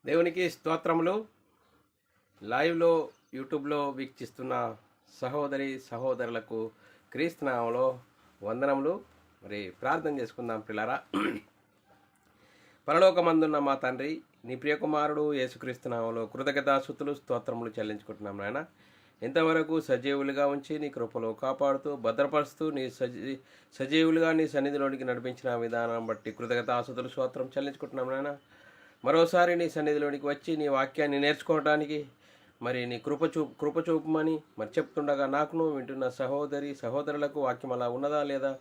దేవునికి స్తోత్రములు. లైవ్లో యూట్యూబ్లో వీక్షిస్తున్న సహోదరి సహోదరులకు క్రీస్తునామంలో వందనములు. మరి ప్రార్థన చేసుకుందాం పిల్లరా. పరలోకమందున్న మా తండ్రి, నీ ప్రియకుమారుడు యేసుక్రీస్తునామంలో కృతజ్ఞతాస్తుతులు స్తోత్రములు చెల్లించుకుంటున్నాం నాయన. ఇంతవరకు సజీవులుగా ఉంచి నీ కృపలో కాపాడుతూ భద్రపరుస్తూ నీ సజీవులుగా నీ సన్నిధిలోనికి నడిపించిన విధానం బట్టి కృతజ్ఞతాస్తుతులు స్తోత్రం చెల్లించుకుంటున్నాం నాయన. మరోసారి నీ సన్నిధిలోనికి వచ్చి నీ వాక్యాన్ని నేర్చుకోవడానికి మరి నీ కృప చూపమని మరి చెప్తుండగా నాకును వింటున్న సహోదరి సహోదరులకు వాక్యం అలా ఉన్నదా లేదా,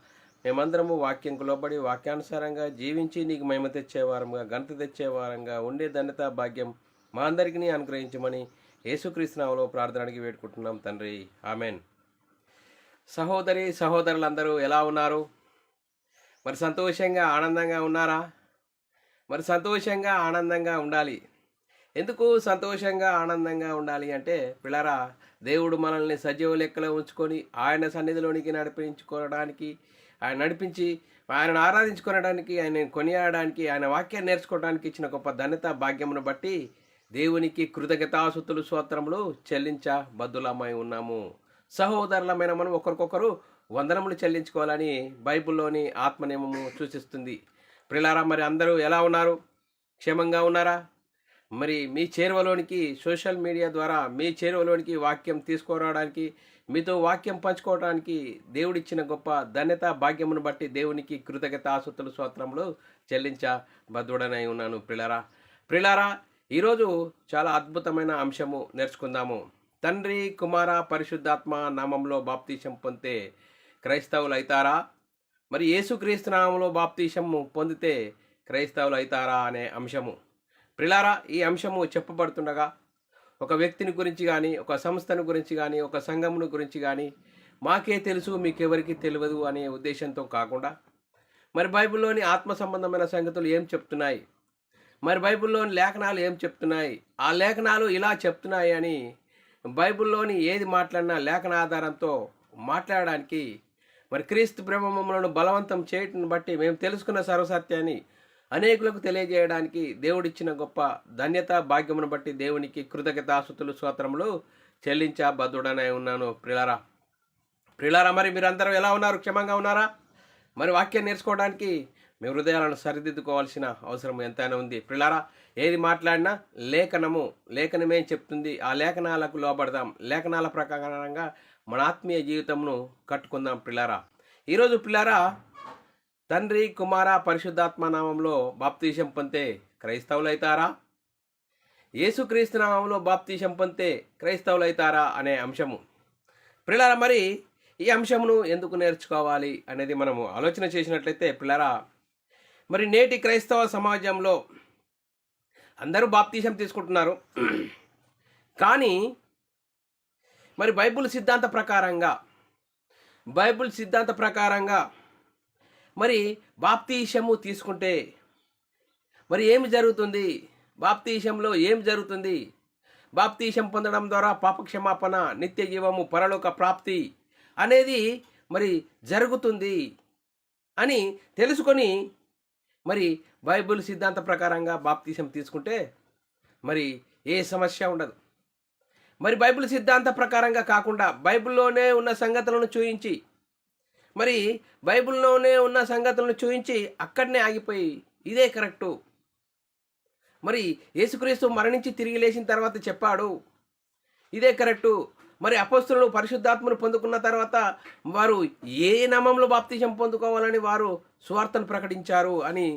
మేమందరము వాక్యంకు లోబడి వాక్యానుసారంగా జీవించి నీకు మహిమ తెచ్చేవారంగా ఘనత తెచ్చేవారంగా ఉండే ధన్యత భాగ్యం మా అందరికీ అనుగ్రహించమని యేసుక్రీస్తునామములో ప్రార్థనకి వేడుకుంటున్నాం తండ్రి, ఆమెన్. సహోదరి సహోదరులందరూ ఎలా ఉన్నారు? మరి సంతోషంగా ఆనందంగా ఉన్నారా? మరి సంతోషంగా ఆనందంగా ఉండాలి. ఎందుకు సంతోషంగా ఆనందంగా ఉండాలి అంటే పిల్లరా, దేవుడు మనల్ని సజీవ లెక్కలో ఉంచుకొని ఆయన సన్నిధిలోనికి నడిపించుకోవడానికి, ఆయనను ఆరాధించుకోవడానికి, ఆయన కొనియాడడానికి, ఆయన వాక్యాన్ని నేర్చుకోవడానికి ఇచ్చిన గొప్ప ధన్యత భాగ్యమును బట్టి దేవునికి కృతజ్ఞతాస్తుతులు స్తోత్రములు చెల్లించబద్దులమై ఉన్నాము. సహోదరులమైన మనం ఒకరికొకరు వందనములు చెల్లించుకోవాలని బైబిల్లోని ఆత్మనియమము సూచిస్తుంది. ప్రిలారా, మరి అందరూ ఎలా ఉన్నారు? క్షేమంగా ఉన్నారా? మరి మీ చేరువలోనికి సోషల్ మీడియా ద్వారా మీ చేరువలోనికి వాక్యం తీసుకురావడానికి, మీతో వాక్యం పంచుకోవడానికి దేవుడిచ్చిన గొప్ప ధన్యత భాగ్యమును బట్టి దేవునికి కృతజ్ఞతాస్తుతులు స్తోత్రములు చెల్లించబద్దుడనై ఉన్నాను. ప్రిలారా, ఈరోజు చాలా అద్భుతమైన అంశము నేర్చుకుందాము. తండ్రి కుమార పరిశుద్ధాత్మ నామంలో బాప్తీసం పొందితే క్రైస్తవులు అవుతారా? మరి యేసుక్రీస్తు నామములో బాప్తీసము పొందితే క్రైస్తవులు అవుతారా అనే అంశము. ప్రిలారా, ఈ అంశము చెప్పబడుతుండగా ఒక వ్యక్తిని గురించి కానీ, ఒక సంస్థను గురించి కానీ, ఒక సంఘమును గురించి కానీ మాకే తెలుసు మీకెవరికి తెలియదు అనే ఉద్దేశంతో కాకుండా మరి బైబిల్లోని ఆత్మ సంబంధమైన సంగతులు ఏం చెప్తున్నాయి, మరి బైబిల్లోని లేఖనాలు ఏం చెప్తున్నాయి, ఆ లేఖనాలు ఇలా చెప్తున్నాయి అని బైబిల్లోని ఏది మాట్లాడినా లేఖన ఆధారంతో మాట్లాడడానికి, మరి క్రీస్తు ప్రేమములను బలవంతం చేయటం బట్టి మేము తెలుసుకున్న సర్వసత్యాన్ని అనేకులకు తెలియజేయడానికి దేవుడిచ్చిన గొప్ప ధన్యత భాగ్యమును బట్టి దేవునికి కృతజ్ఞతాస్తుతులు స్తోత్రములు చెల్లించబద్దుడనై ఉన్నాను. ప్రిలారా, మరి మీరందరూ ఎలా ఉన్నారు? క్షేమంగా ఉన్నారా? మరి వాక్యం నేర్చుకోవడానికి మీ హృదయాలను సరిదిద్దుకోవాల్సిన అవసరం ఎంతైనా ఉంది. ప్రిలారా, ఏది మాట్లాడినా లేఖనమే చెప్తుంది. ఆ లేఖనాలకు లోబడదాం. లేఖనాల ప్రకారంగా మన ఆత్మీయ జీవితంను కట్టుకుందాం. ప్రిలారా, ఈరోజు ప్రిలారా, తండ్రి కుమార పరిశుద్ధాత్మ నామంలో బాప్తీసం పొందితే క్రైస్తవులు అవుతారా? యేసుక్రీస్తు నామంలో బాప్తీసం పొందితే క్రైస్తవులు అవుతారా అనే అంశము. ప్రిలారా, మరి ఈ అంశమును ఎందుకు నేర్చుకోవాలి అనేది మనము ఆలోచన చేసినట్లయితే పిల్లరా, మరి నేటి క్రైస్తవ సమాజంలో అందరూ బాప్తీసం తీసుకుంటున్నారు. కానీ మరి బైబిల్ సిద్ధాంత ప్రకారంగా మరి బాప్తీసము తీసుకుంటే మరి ఏమి జరుగుతుంది? బాప్తీసంలో ఏం జరుగుతుంది? బాప్తీసం పొందడం ద్వారా పాపక్షమాపణ, నిత్య జీవము, పరలోక ప్రాప్తి అనేది మరి జరుగుతుంది అని తెలుసుకొని మరి బైబిల్ సిద్ధాంత ప్రకారంగా బాప్తీసం తీసుకుంటే మరి ఏ సమస్య ఉండదు. మరి బైబిల్ సిద్ధాంత ప్రకారంగా కాకుండా బైబిల్లోనే ఉన్న సంగతులను చూయించి అక్కడనే ఆగిపోయి ఇదే కరెక్టు, మరి యేసుక్రీస్తు మరణించి తిరిగి లేచిన తర్వాత చెప్పాడు ఇదే కరెక్టు, మరి అపోస్తలులు పరిశుద్ధాత్మను పొందుకున్న తర్వాత వారు ఏ నామంలో బాప్తీసం పొందుకోవాలని వారు సువార్తను ప్రకటించారు అని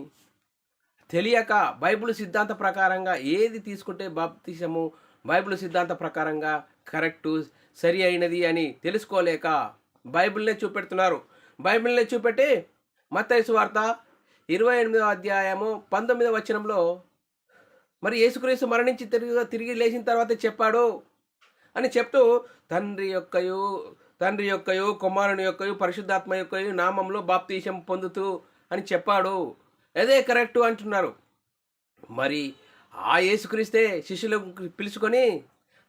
తెలియక బైబిల్ సిద్ధాంత ప్రకారంగా ఏది తీసుకుంటే బాప్తీసము బైబిల్ సిద్ధాంత ప్రకారంగా కరెక్టు, సరి అయినది అని తెలుసుకోలేక బైబిల్నే చూపెడుతున్నారు. బైబిల్నే చూపెట్టి మత్తయి సువార్త 28వ అధ్యాయము 19వ వచనంలో మరి యేసుక్రీస్తు మరణించి తిరిగి లేచిన తర్వాత చెప్పాడు అని చెప్తూ తండ్రి యొక్కయు కుమారుని యొక్కయు పరిశుద్ధాత్మ యొక్కయు నామంలో బాప్తీసం పొందుతూ అని చెప్పాడు, అదే కరెక్టు అంటున్నారు. మరి ఆ యేసుక్రీస్తే శిష్యులకు పిలుచుకొని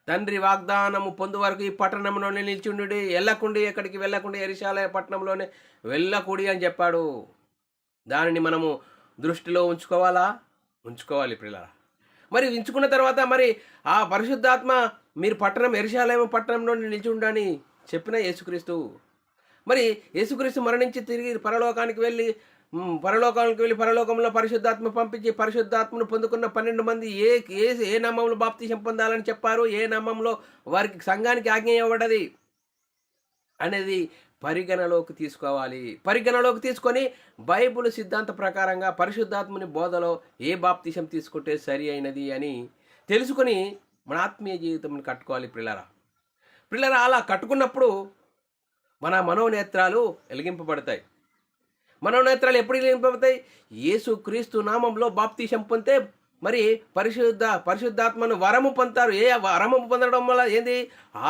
తండ్రి వాగ్దానము పొందు వరకు ఈ పట్టణంలోనే నిల్చుండి ఎక్కడికి వెళ్ళకుండా యెరూషలేము పట్టణంలోనే వెళ్ళకూడి అని చెప్పాడు. దానిని మనము దృష్టిలో ఉంచుకోవాలి ప్రియులారా. మరి ఉంచుకున్న తర్వాత మరి ఆ పరిశుద్ధాత్మ మీరు యెరూషలేము పట్టణంలో నిలిచి ఉండని చెప్పిన యేసుక్రీస్తు. మరి యేసుక్రీస్తు మరణించి తిరిగి పరలోకానికి వెళ్ళి పరలోకంలో పరిశుద్ధాత్మ పంపించి పరిశుద్ధాత్మను పొందుకున్న 12 మంది ఏ ఏ ఏ నామంలో బాప్తిసం పొందాలని చెప్పారు, ఏ నామంలో వారికి సంఘానికి ఆజ్ఞ ఇవ్వబడ్డది అనేది పరిగణలోకి తీసుకోవాలి. పరిగణలోకి తీసుకొని బైబిల్ సిద్ధాంత ప్రకారంగా పరిశుద్ధాత్మని బోధలో ఏ బాప్తిసం తీసుకుంటే సరి అయినది అని తెలుసుకొని మన ఆత్మీయ జీవితం కట్టుకోవాలి. పిల్లరా అలా కట్టుకున్నప్పుడు మన మనోనేత్రాలు వెలిగింపబడతాయి. మనోనేత్రాలు ఎప్పుడు వెలిగింపబడతాయి? యేసుక్రీస్తు నామంలో బాప్తిసం పొందితే మరి పరిశుద్ధాత్మను వరము పొందుతారు. ఏ వరము పొందడం వల్ల ఏంది?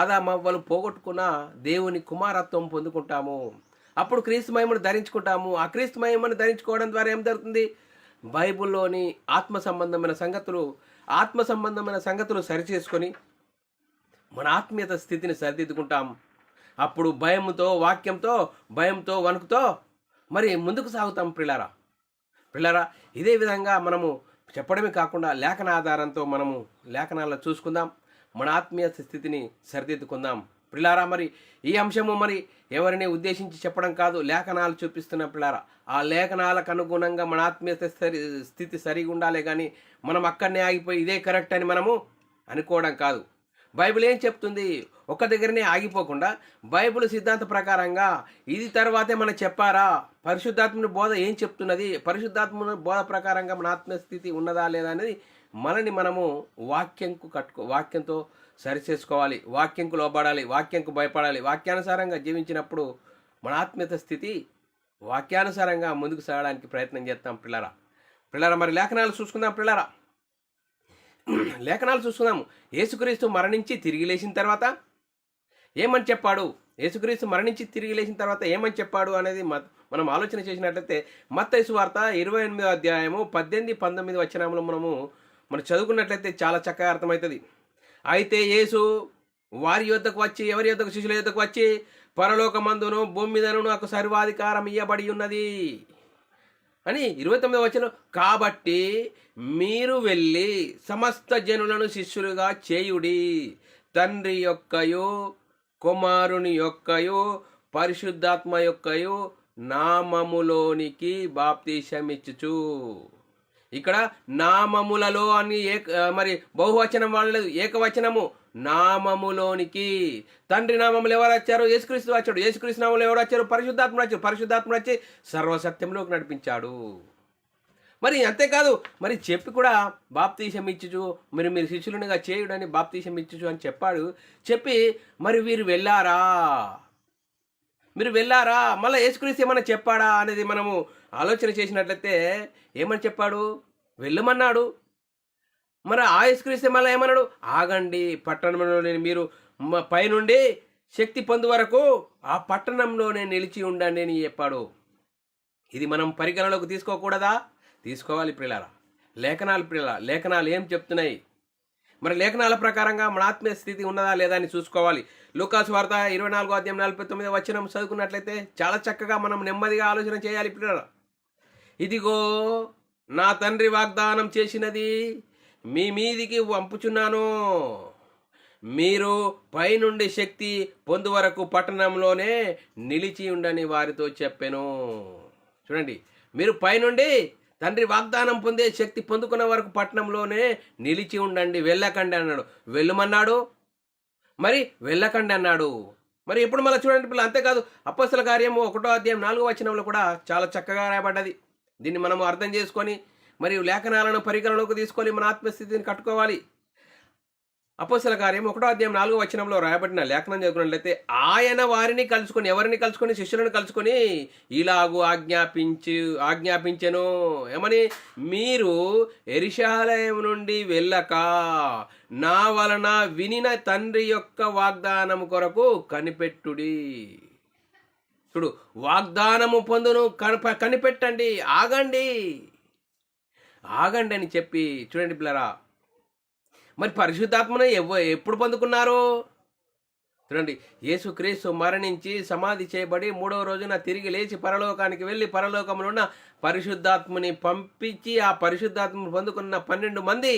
ఆదామవ్వలు పోగొట్టుకున్న దేవుని కుమారత్వం పొందుకుంటాము. అప్పుడు క్రీస్తు మహిమను ధరించుకుంటాము. ఆ క్రీస్తు మహిమను ధరించుకోవడం ద్వారా ఏం జరుగుతుంది? బైబిల్లోని ఆత్మ సంబంధమైన సంగతులు సరిచేసుకొని మన ఆత్మీయత స్థితిని సరిదిద్దుకుంటాం. అప్పుడు భయంతో వణుకుతో మరి ముందుకు సాగుతాం. పిల్లరా ఇదే విధంగా మనము చెప్పడమే కాకుండా లేఖన ఆధారంతో మనము లేఖనాల్లో చూసుకుందాం, మన ఆత్మీయ స్థితిని సరిదిద్దుకుందాం. పిల్లారా మరి ఈ అంశము మరి ఎవరిని ఉద్దేశించి చెప్పడం కాదు, లేఖనాలు చూపిస్తున్న పిల్లారా. ఆ లేఖనాలకు అనుగుణంగా మన ఆత్మీయ స్థితి సరిగా ఉండాలి, కానీ మనం అక్కడనే ఆగిపోయి ఇదే కరెక్ట్ అని మనము అనుకోవడం కాదు. బైబిల్ ఏం చెప్తుంది? ఒక దగ్గరనే ఆగిపోకుండా బైబిల్ సిద్ధాంత ప్రకారంగా ఇది తర్వాతే మనం చెప్పారా, పరిశుద్ధాత్మని బోధ ఏం చెప్తున్నది, పరిశుద్ధాత్మ బోధ ప్రకారంగా మన ఆత్మస్థితి ఉన్నదా లేదా అనేది మనని మనము వాక్యంతో సరిచేసుకోవాలి. వాక్యంకు లోబడాలి, వాక్యంకు భయపడాలి. వాక్యానుసారంగా జీవించినప్పుడు మన ఆత్మీయత స్థితి వాక్యానుసారంగా ముందుకు సాగడానికి ప్రయత్నం చేస్తాం. పిల్లరా మరి లేఖనాలు చూసుకుందాము. యేసుక్రీస్తు మరణించి తిరిగి లేచిన తర్వాత ఏమని చెప్పాడు? ఏమని చెప్పాడు అనేది మనం ఆలోచన చేసినట్లయితే మత్తయి సువార్త 28వ అధ్యాయము 18-19 వచనంలో మనం చదువుకున్నట్లయితే చాలా చక్కగా అర్థమవుతుంది. అయితే యేసు వారి యొద్దకు వచ్చి, ఎవరి యొద్దకు? శిష్యుల యొద్దకు వచ్చి, పరలోకమందును భూమి మీదను నాకు సర్వాధికారం ఇయ్యబడి ఉన్నది అని 29వ వచనం. కాబట్టి మీరు వెళ్ళి సమస్త జనులను శిష్యులుగా చేయుడి, తండ్రి యొక్కయు కుమారుని యొక్కయు పరిశుద్ధాత్మ యొక్కయు నామములోనికి బాప్తిసమిచ్చుచు. ఇక్కడ నామములలో అని మరి బహువచనం వాడలేదు, ఏకవచనము. నామములోనికి తండ్రి నామములు ఎవరు వచ్చారు? యేసుక్రీస్తు వచ్చాడు. యేసుక్రీస్తు నామములు ఎవరు వచ్చారు? పరిశుద్ధాత్మ వచ్చి సర్వసత్యంలోకి నడిపించాడు. మరి అంతేకాదు, మరి చెప్పి కూడా బాప్తీసం ఇచ్చుచు మీరు శిష్యులునిగా చేయుడని బాప్తీసం ఇచ్చుచు అని చెప్పాడు. చెప్పి మరి వీరు వెళ్ళారా? మళ్ళీ యేసుక్రీస్తు ఏమన్నా చెప్పాడా అనేది మనము ఆలోచన చేసినట్లయితే ఏమని చెప్పాడు? వెళ్ళమన్నాడు. మరి ఆ యేసుక్రీస్తు మళ్ళీ ఏమన్నాడు? ఆగండి, పట్టణంలోనే మీరు పైనుండి శక్తి పొందు వరకు ఆ పట్టణంలోనే నిలిచి ఉండండి అని చెప్పాడు. ఇది మనం పరిగణలోకి తీసుకోకూడదా? తీసుకోవాలి. లేఖనాలు ఏం చెప్తున్నాయి? మరి లేఖనాల ప్రకారంగా మన ఆత్మీయ స్థితి ఉన్నదా లేదా అని చూసుకోవాలి. లూకాసు వార్త 24వ అధ్యాయం 49వ వచనం చదువుకున్నట్లయితే చాలా చక్కగా మనం నెమ్మదిగా ఆలోచన చేయాలి. ఇదిగో నా తండ్రి వాగ్దానం చేసినది మీ మీదికి పంపుచున్నాను, మీరు పైనుండి శక్తి పొందు వరకు పట్టణంలోనే నిలిచి ఉండని వారితో చెప్పెను. చూడండి, మీరు పైనుండి తండ్రి వాగ్దానం పొందే శక్తి పొందుకున్న వరకు పట్టణంలోనే నిలిచి ఉండండి, వెళ్ళకండి అన్నాడు. వెళ్ళమన్నాడు, మరి వెళ్ళకండి అన్నాడు. మరి ఎప్పుడు మళ్ళీ చూడండి అంతేకాదు, అపొస్తలుల కార్యము 1వ అధ్యాయం 4వ వచనంలో కూడా చాలా చక్కగా రాయబడ్డది. దీన్ని మనము అర్థం చేసుకొని మరియు లేఖనాలను పరిగణలోకి తీసుకొని మన ఆత్మస్థితిని కట్టుకోవాలి. అపొస్తలుల కార్యం 1వ అధ్యాయం 4వ వచనంలో రాయబడిన లేఖనం చదువుకున్నట్లయితే, ఆయన వారిని కలుసుకొని, ఎవరిని కలుసుకొని? శిష్యులను కలుసుకొని ఇలాగూ ఆజ్ఞాపించెను. ఏమని? మీరు యెరూషలేము నుండి వెళ్ళక నా వలన వినిన తండ్రి యొక్క వాగ్దానము కొరకు కనిపెట్టుడి. చూడు, వాగ్దానము పొందును కనిపెట్టండి, ఆగండి అని చెప్పి చూడండి పిల్లరా. మరి పరిశుద్ధాత్మను ఎప్పుడు పొందుకున్నారు? చూడండి, యేసుక్రీస్తు మరణించి సమాధి చేయబడి 3వ రోజున తిరిగి లేచి పరలోకానికి వెళ్ళి పరలోకములో ఉన్న పరిశుద్ధాత్మని పంపించి ఆ పరిశుద్ధాత్మను పొందుకున్న 12 మంది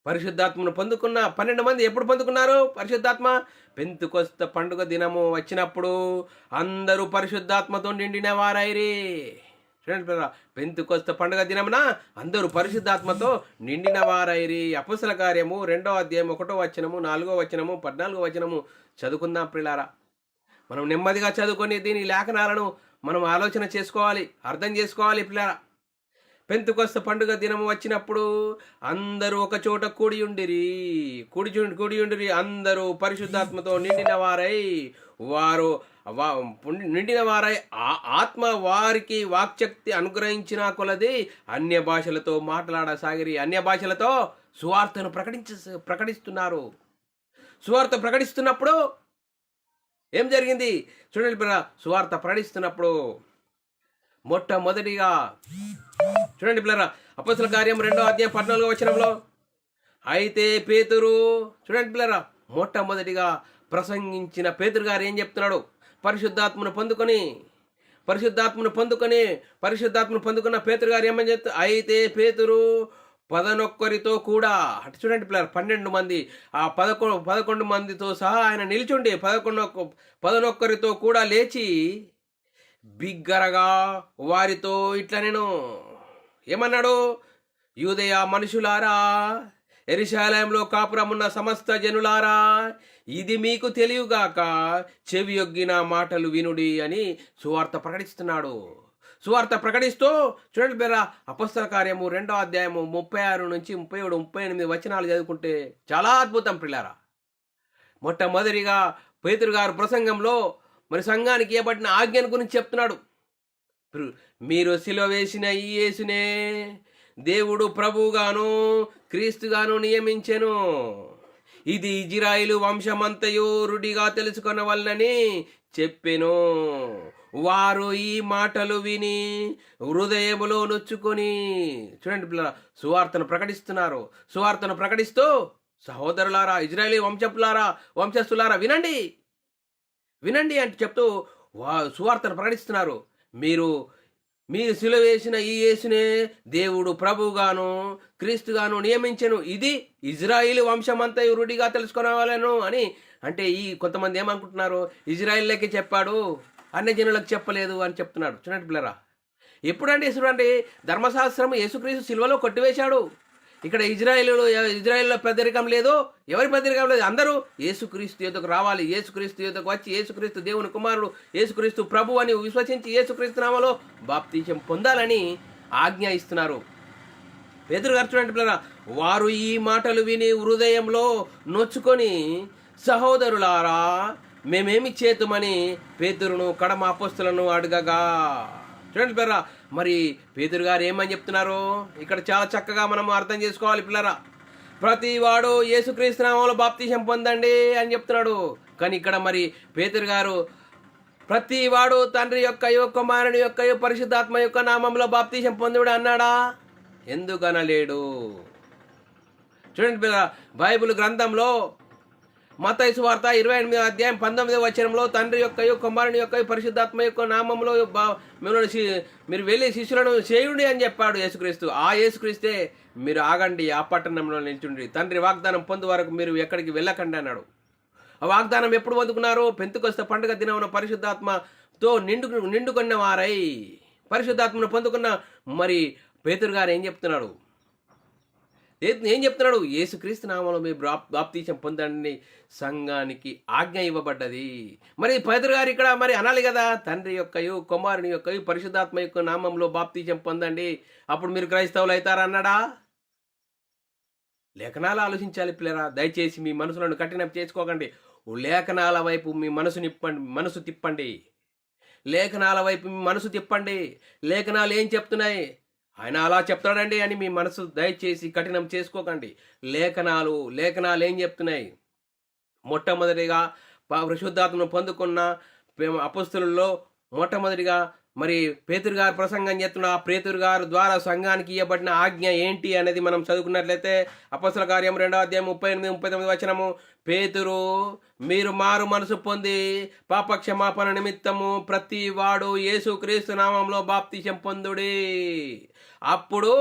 పరిశుద్ధాత్మను పొందుకున్న 12 మంది ఎప్పుడు పొందుకున్నారు పరిశుద్ధాత్మ? పెంతుకొస్త పండుగ దినము వచ్చినప్పుడు అందరూ పరిశుద్ధాత్మతో నిండిన వారైరి. చూడండి పిల్లరా, పెంతుకొస్త పండుగ దినమున అందరూ పరిశుద్ధాత్మతో నిండిన వారైరి. అపొస్తలుల కార్యము 2వ అధ్యాయం 1వ వచనము, 4వ వచనము, 14వ వచనము చదువుకుందాం పిల్లారా. మనం నెమ్మదిగా చదువుకొని దీని లేఖనాలను మనం ఆలోచన చేసుకోవాలి, అర్థం చేసుకోవాలి పిల్లారా. పెంతుకొస్త పండుగ దినము వచ్చినప్పుడు అందరూ ఒక చోట కూడి ఉండిరి. అందరూ పరిశుద్ధాత్మతో నిండిన వారై ఆత్మ వారికి వాక్శక్తి అనుగ్రహించిన కొలది అన్య భాషలతో మాట్లాడసాగిరి. అన్య భాషలతో సువార్తను ప్రకటిస్తున్నారు. సువార్త ప్రకటిస్తున్నప్పుడు ఏం జరిగింది చూడండి పిల్ల. సువార్త ప్రకటిస్తున్నప్పుడు మొట్టమొదటిగా చూడండి పిల్లరా, అపొస్తలుల కార్యం 2వ అధ్యాయం 14వ వచనంలో అయితే పేతురు, చూడండి పిల్లరా, మొట్టమొదటిగా ప్రసంగించిన పేతురు గారు ఏం చెప్తున్నాడు? పరిశుద్ధాత్మను పొందుకున్న పేతురు గారు ఏమని చెప్తారు? అయితే పేతురు 11 కూడా, అటు చూడండి పిల్లలు, 12 మంది, ఆ 11 మందితో సహా ఆయన నిలిచుండి 11 కూడా లేచి బిగ్గరగా వారితో ఇట్లా నేను ఏమన్నాడు? యూదయ మనుషులారా, యెరూషలేములో కాపురమున్న సమస్త జనులారా, ఇది మీకు తెలియగాక చెవియొగ్గిన మాటలు వినుడి అని సువార్త ప్రకటిస్తున్నాడు. సువార్త ప్రకటిస్తూ చూడండి పేరా, అపొస్తలుల కార్యము 2వ అధ్యాయము 36 నుంచి 37, 38 వచనాలు చదువుకుంటే చాలా అద్భుతం పిల్లారా. మొట్టమొదటిగా పేతురు గారు ప్రసంగంలో మరి సంఘానికి ఇవ్వబడిన ఆజ్ఞను గురించి చెప్తున్నాడు. మీరు సిలువ వేసిన ఈ యేసునే దేవుడు ప్రభువుగాను క్రీస్తుగాను నియమించెను. ఇది ఇజ్రాయేలు వంశమంతయు రుడిగా తెలుసుకొనవలనని చెప్పెను. వారు ఈ మాటలు విని హృదయములో నొచ్చుకొని, చూడండి పిల్లల, సువార్తను ప్రకటిస్తున్నారు. సువార్తను ప్రకటిస్తూ సహోదరులారా, ఇజ్రాయేలీ వంశస్థులారా వినండి అంటే చెప్తూ సువార్తను ప్రకటిస్తున్నారు. మీరు సిలువ వేసిన ఈ యేసునే దేవుడు ప్రభువుగాను క్రీస్తుగాను నియమించెను. ఇది ఇజ్రాయిల్ వంశమంతా రుడిగా తెలుసుకునేవాళ్ళను అని. అంటే ఈ కొంతమంది ఏమనుకుంటున్నారు? ఇజ్రాయిల్లోకి చెప్పాడు, అన్య జనులకు చెప్పలేదు అని చెప్తున్నాడు. చూడండి పిల్లరా, ఎప్పుడండి చూడండి, ధర్మశాస్త్రం యేసుక్రీస్తు సిలువలో కొట్టివేశాడు. ఇక్కడ ఇజ్రాయిల్లో పెద్దరికం లేదు, ఎవరి పెద్దరికం లేదు. అందరూ యేసుక్రీస్తు యొద్దకు రావాలి, యేసుక్రీస్తు యొద్దకు వచ్చి యేసుక్రీస్తు దేవుని కుమారుడు, యేసుక్రీస్తు ప్రభు అని విశ్వసించి యేసుక్రీస్తు నామములో బాప్తిసం పొందాలని ఆజ్ఞ ఇస్తున్నారు. పేతురు గారు చూడండి పిల్లరా, వారు ఈ మాటలు విని హృదయంలో నొచ్చుకొని, సహోదరులారా మేమేమి చేతుమని పేతురును కడమ అపొస్తలులను అడగగా, చూడండి పిల్లరా, మరి పేతురు గారు ఏమని చెప్తున్నారు? ఇక్కడ చాలా చక్కగా మనం అర్థం చేసుకోవాలి పిల్లరా. ప్రతి వాడు యేసుక్రీస్తు నామములో బాప్తిసం పొందండి అని చెప్తున్నాడు. కానీ ఇక్కడ మరి పేతురు గారు ప్రతి వాడు తండ్రి యొక్కయో కుమారుని యొక్కయో పరిశుద్ధాత్మ యొక్క నామంలో బాప్తిసం పొందుడు అన్నాడా? ఎందుకనలేడు? చూడండి పిల్లరా, బైబిల్ గ్రంథంలో మత్తయి సువార్త 28వ అధ్యాయం 19వ వచనంలో తండ్రి యొక్కయో కుమారుని యొక్కయో పరిశుద్ధాత్మ యొక్క నామంలో మీరు వెళ్ళి శిష్యులను చేయుండి అని చెప్పాడు యేసుక్రీస్తు. ఆ యేసుక్రీస్తే మీరు ఆగండి, ఆ పట్టణంలో నిల్చుండి, తండ్రి వాగ్దానం పొందు వరకు మీరు ఎక్కడికి వెళ్ళకండి అన్నాడు. ఆ వాగ్దానం ఎప్పుడు పొందుకున్నారు? పెంతుకొస్త పండుగ దినమున పరిశుద్ధాత్మతో నిండుకున్న వారై పరిశుద్ధాత్మను పొందుకున్న మరి పేతురు గారు ఏం చెప్తున్నాడు? యేసుక్రీస్తు నామములో మీరు బాప్తిసం పొందండి సంఘానికి ఆజ్ఞ ఇవ్వబడ్డది. మరి పేతురు గారు ఇక్కడ మరి అనాలి కదా, తండ్రి యొక్కయు కుమారుని యొక్కయు పరిశుద్ధాత్మ యొక్క నామంలో బాప్తిసం పొందండి, అప్పుడు మీరు క్రైస్తవులు అవుతారా అన్నాడా? లేఖనాలు ఆలోచించాలి పిల్లరా. దయచేసి మీ మనసులను కఠినం చేసుకోకండి. లేఖనాల వైపు మీ మనసు తిప్పండి. లేఖనాల వైపు మీ మనసు తిప్పండి. లేఖనాలు ఏం చెప్తున్నాయి? ఆయన అలా చెప్తాడండి అని మీ మనసు దయచేసి కఠినం చేసుకోకండి. లేఖనాలు ఏం చెప్తున్నాయి? మొట్టమొదటిగా పరిశుద్ధాత్మను పొందుకున్న అపొస్తలుల్లో మొట్టమొదటిగా మరి పేతురు గారు ప్రసంగం చేస్తున్న ఆ పేతురు గారు ద్వారా సంఘానికి ఇవ్వబడిన ఆజ్ఞ ఏంటి అనేది మనం చదువుకున్నట్లయితే అపొస్తలుల కార్యం 2వ అధ్యాయం 38-39 వచనము, పేతురు మీరు మారు మనసు పొంది పాపక్షమాపణ నిమిత్తము ప్రతి వాడు యేసుక్రీస్తు నామంలో బాప్తిసం పొందుడి, అప్పుడు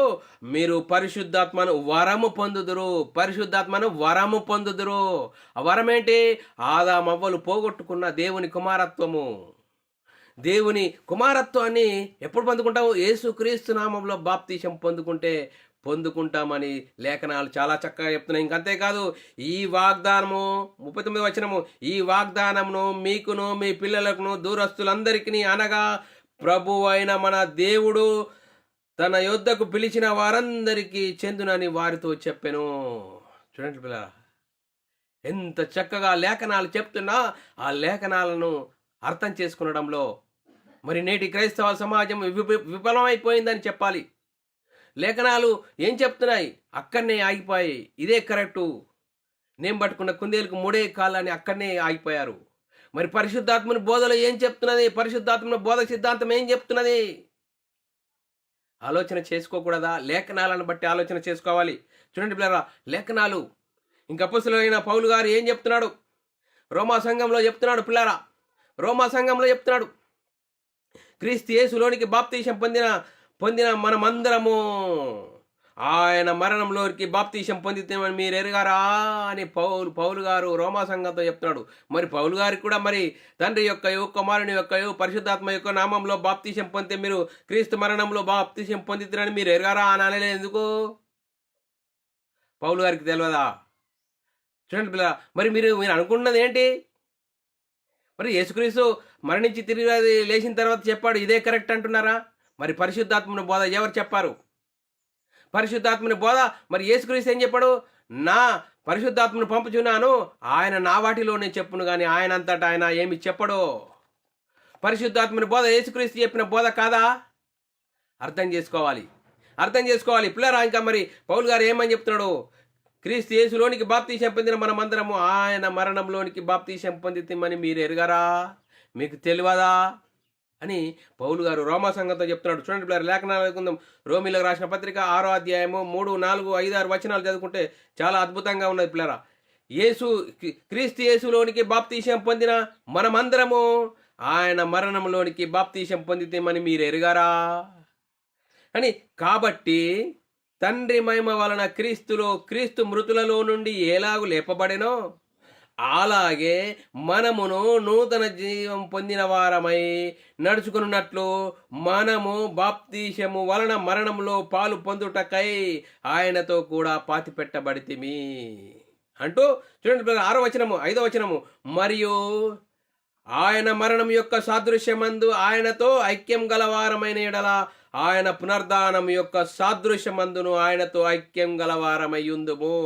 మీరు పరిశుద్ధాత్మను వరము పొందుదురు. పరిశుద్ధాత్మను వరము పొందుదురు. ఆ వరం ఏంటి? ఆదామవ్వలు పోగొట్టుకున్న దేవుని కుమారత్వము. దేవుని కుమారత్వాన్ని ఎప్పుడు పొందుకుంటాము? యేసుక్రీస్తు నామంలో బాప్తిసం పొందుకుంటామని లేఖనాలు చాలా చక్కగా చెప్తున్నాయి. ఇంకంతేకాదు, ఈ వాగ్దానము 39 వచనము, ఈ వాగ్దానమును మీకును మీ పిల్లలకును దూరస్తులందరికీ అనగా ప్రభువు అయిన మన దేవుడు తన యొద్దకు పిలిచిన వారందరికీ చెందునని వారితో చెప్పెను. చూడండి పిల్లల, ఎంత చక్కగా లేఖనాలు చెప్తున్నా ఆ లేఖనాలను అర్థం చేసుకునడంలో మరి నేటి క్రైస్తవ సమాజం విఫలమైపోయిందని చెప్పాలి. లేఖనాలు ఏం చెప్తున్నాయి? అక్కడనే ఆగిపోయాయి. ఇదే కరెక్టు, నేను పట్టుకున్న కుందేలకు 3 కాళ్ళని అక్కడనే ఆగిపోయారు. మరి పరిశుద్ధాత్మని బోధలో ఏం చెప్తున్నది? పరిశుద్ధాత్మని బోధ సిద్ధాంతం ఏం చెప్తున్నది? ఆలోచన చేసుకోకూడదా? లేఖనాలను బట్టి ఆలోచన చేసుకోవాలి. చూడండి పిల్లరా, లేఖనాలు ఇంకా అపొస్తలుడైన పౌలు గారు ఏం చెప్తున్నాడు? రోమా సంఘంలో చెప్తున్నాడు పిల్లరా, రోమా సంఘంలో చెప్తున్నాడు, క్రీస్తు యేసులోనికి బాప్తీసం పొందిన మనమందరము ఆయన మరణంలోకి బాప్తీసం పొందితేమని మీరు ఎరగారా అని పౌలు గారు రోమా సంఘంతో చెప్తున్నాడు. మరి పౌలు గారికి కూడా మరి తండ్రి యొక్క కుమారుని యొక్క పరిశుద్ధాత్మ యొక్క నామంలో బాప్తీసం పొందితే మీరు క్రీస్తు మరణంలో బాప్తీసం పొందితేనని మీరు ఎరగారా అని అనలేదు ఎందుకు? పౌలు గారికి తెలియదా? చూడండి పిల్ల, మరి మీరు అనుకుంటున్నది ఏంటి? మరి యేసుక్రీస్తు మరణించి తిరిగి లేచిన తర్వాత చెప్పాడు ఇదే కరెక్ట్ అంటున్నారా? మరి పరిశుద్ధాత్మని బోధ ఎవరు చెప్పారు? పరిశుద్ధాత్మని బోధ మరి యేసుక్రీస్తు ఏం చెప్పాడు? నా పరిశుద్ధాత్మను పంపుచున్నాను, ఆయన నా వాటిలోనే చెప్పును కానీ ఆయన అంతటా ఆయన ఏమి చెప్పడు. పరిశుద్ధాత్మని బోధ యేసుక్రీస్తు చెప్పిన బోధ కాదా? అర్థం చేసుకోవాలి పిల్లరా. ఇంకా మరి పౌలు గారు ఏమని చెప్తున్నాడు? క్రీస్తు యేసులోనికి బాప్తీసం పొందిన మనమందరము ఆయన మరణంలోనికి బాప్తీసం పొందితమని మీరు ఎరగరా? మీకు తెలియదా అని పౌలు గారు రోమా సంఘంతో చెప్తున్నాడు. చూడండి పిల్లలు, లేఖనాలు చదువుకుందాం. రోమీలకు రాసిన పత్రిక 6వ అధ్యాయము 3, 4, 5, 6 వచనాలు చదువుకుంటే చాలా అద్భుతంగా ఉన్నది పిల్లరా. క్రీస్తు యేసులోనికి బాప్తీసం పొందిన మనమందరము ఆయన మరణంలోనికి బాప్తీసం పొందితమని మీరు ఎరగారా అని. కాబట్టి తండ్రి మహిమ వలన క్రీస్తు మృతులలో నుండి ఎలాగూ లేపబడెనో అలాగే మనమును నూతన జీవం పొందిన వారమై నడుచుకున్నట్లు మనము బాప్తీసము వలన మరణంలో పాలు పొందుటకై ఆయనతో కూడా పాతిపెట్టబడితిమి అంటూ చూడండి 6వ వచనము 5వ వచనము, మరియు ఆయన మరణం యొక్క సాదృశ్యమందు ఆయనతో ఐక్యం గలవారమైన ఎడల ఆయన పునర్ధానం యొక్క సాదృశ్యమందును ఆయనతో ఐక్యం గలవారమై ఉందుము.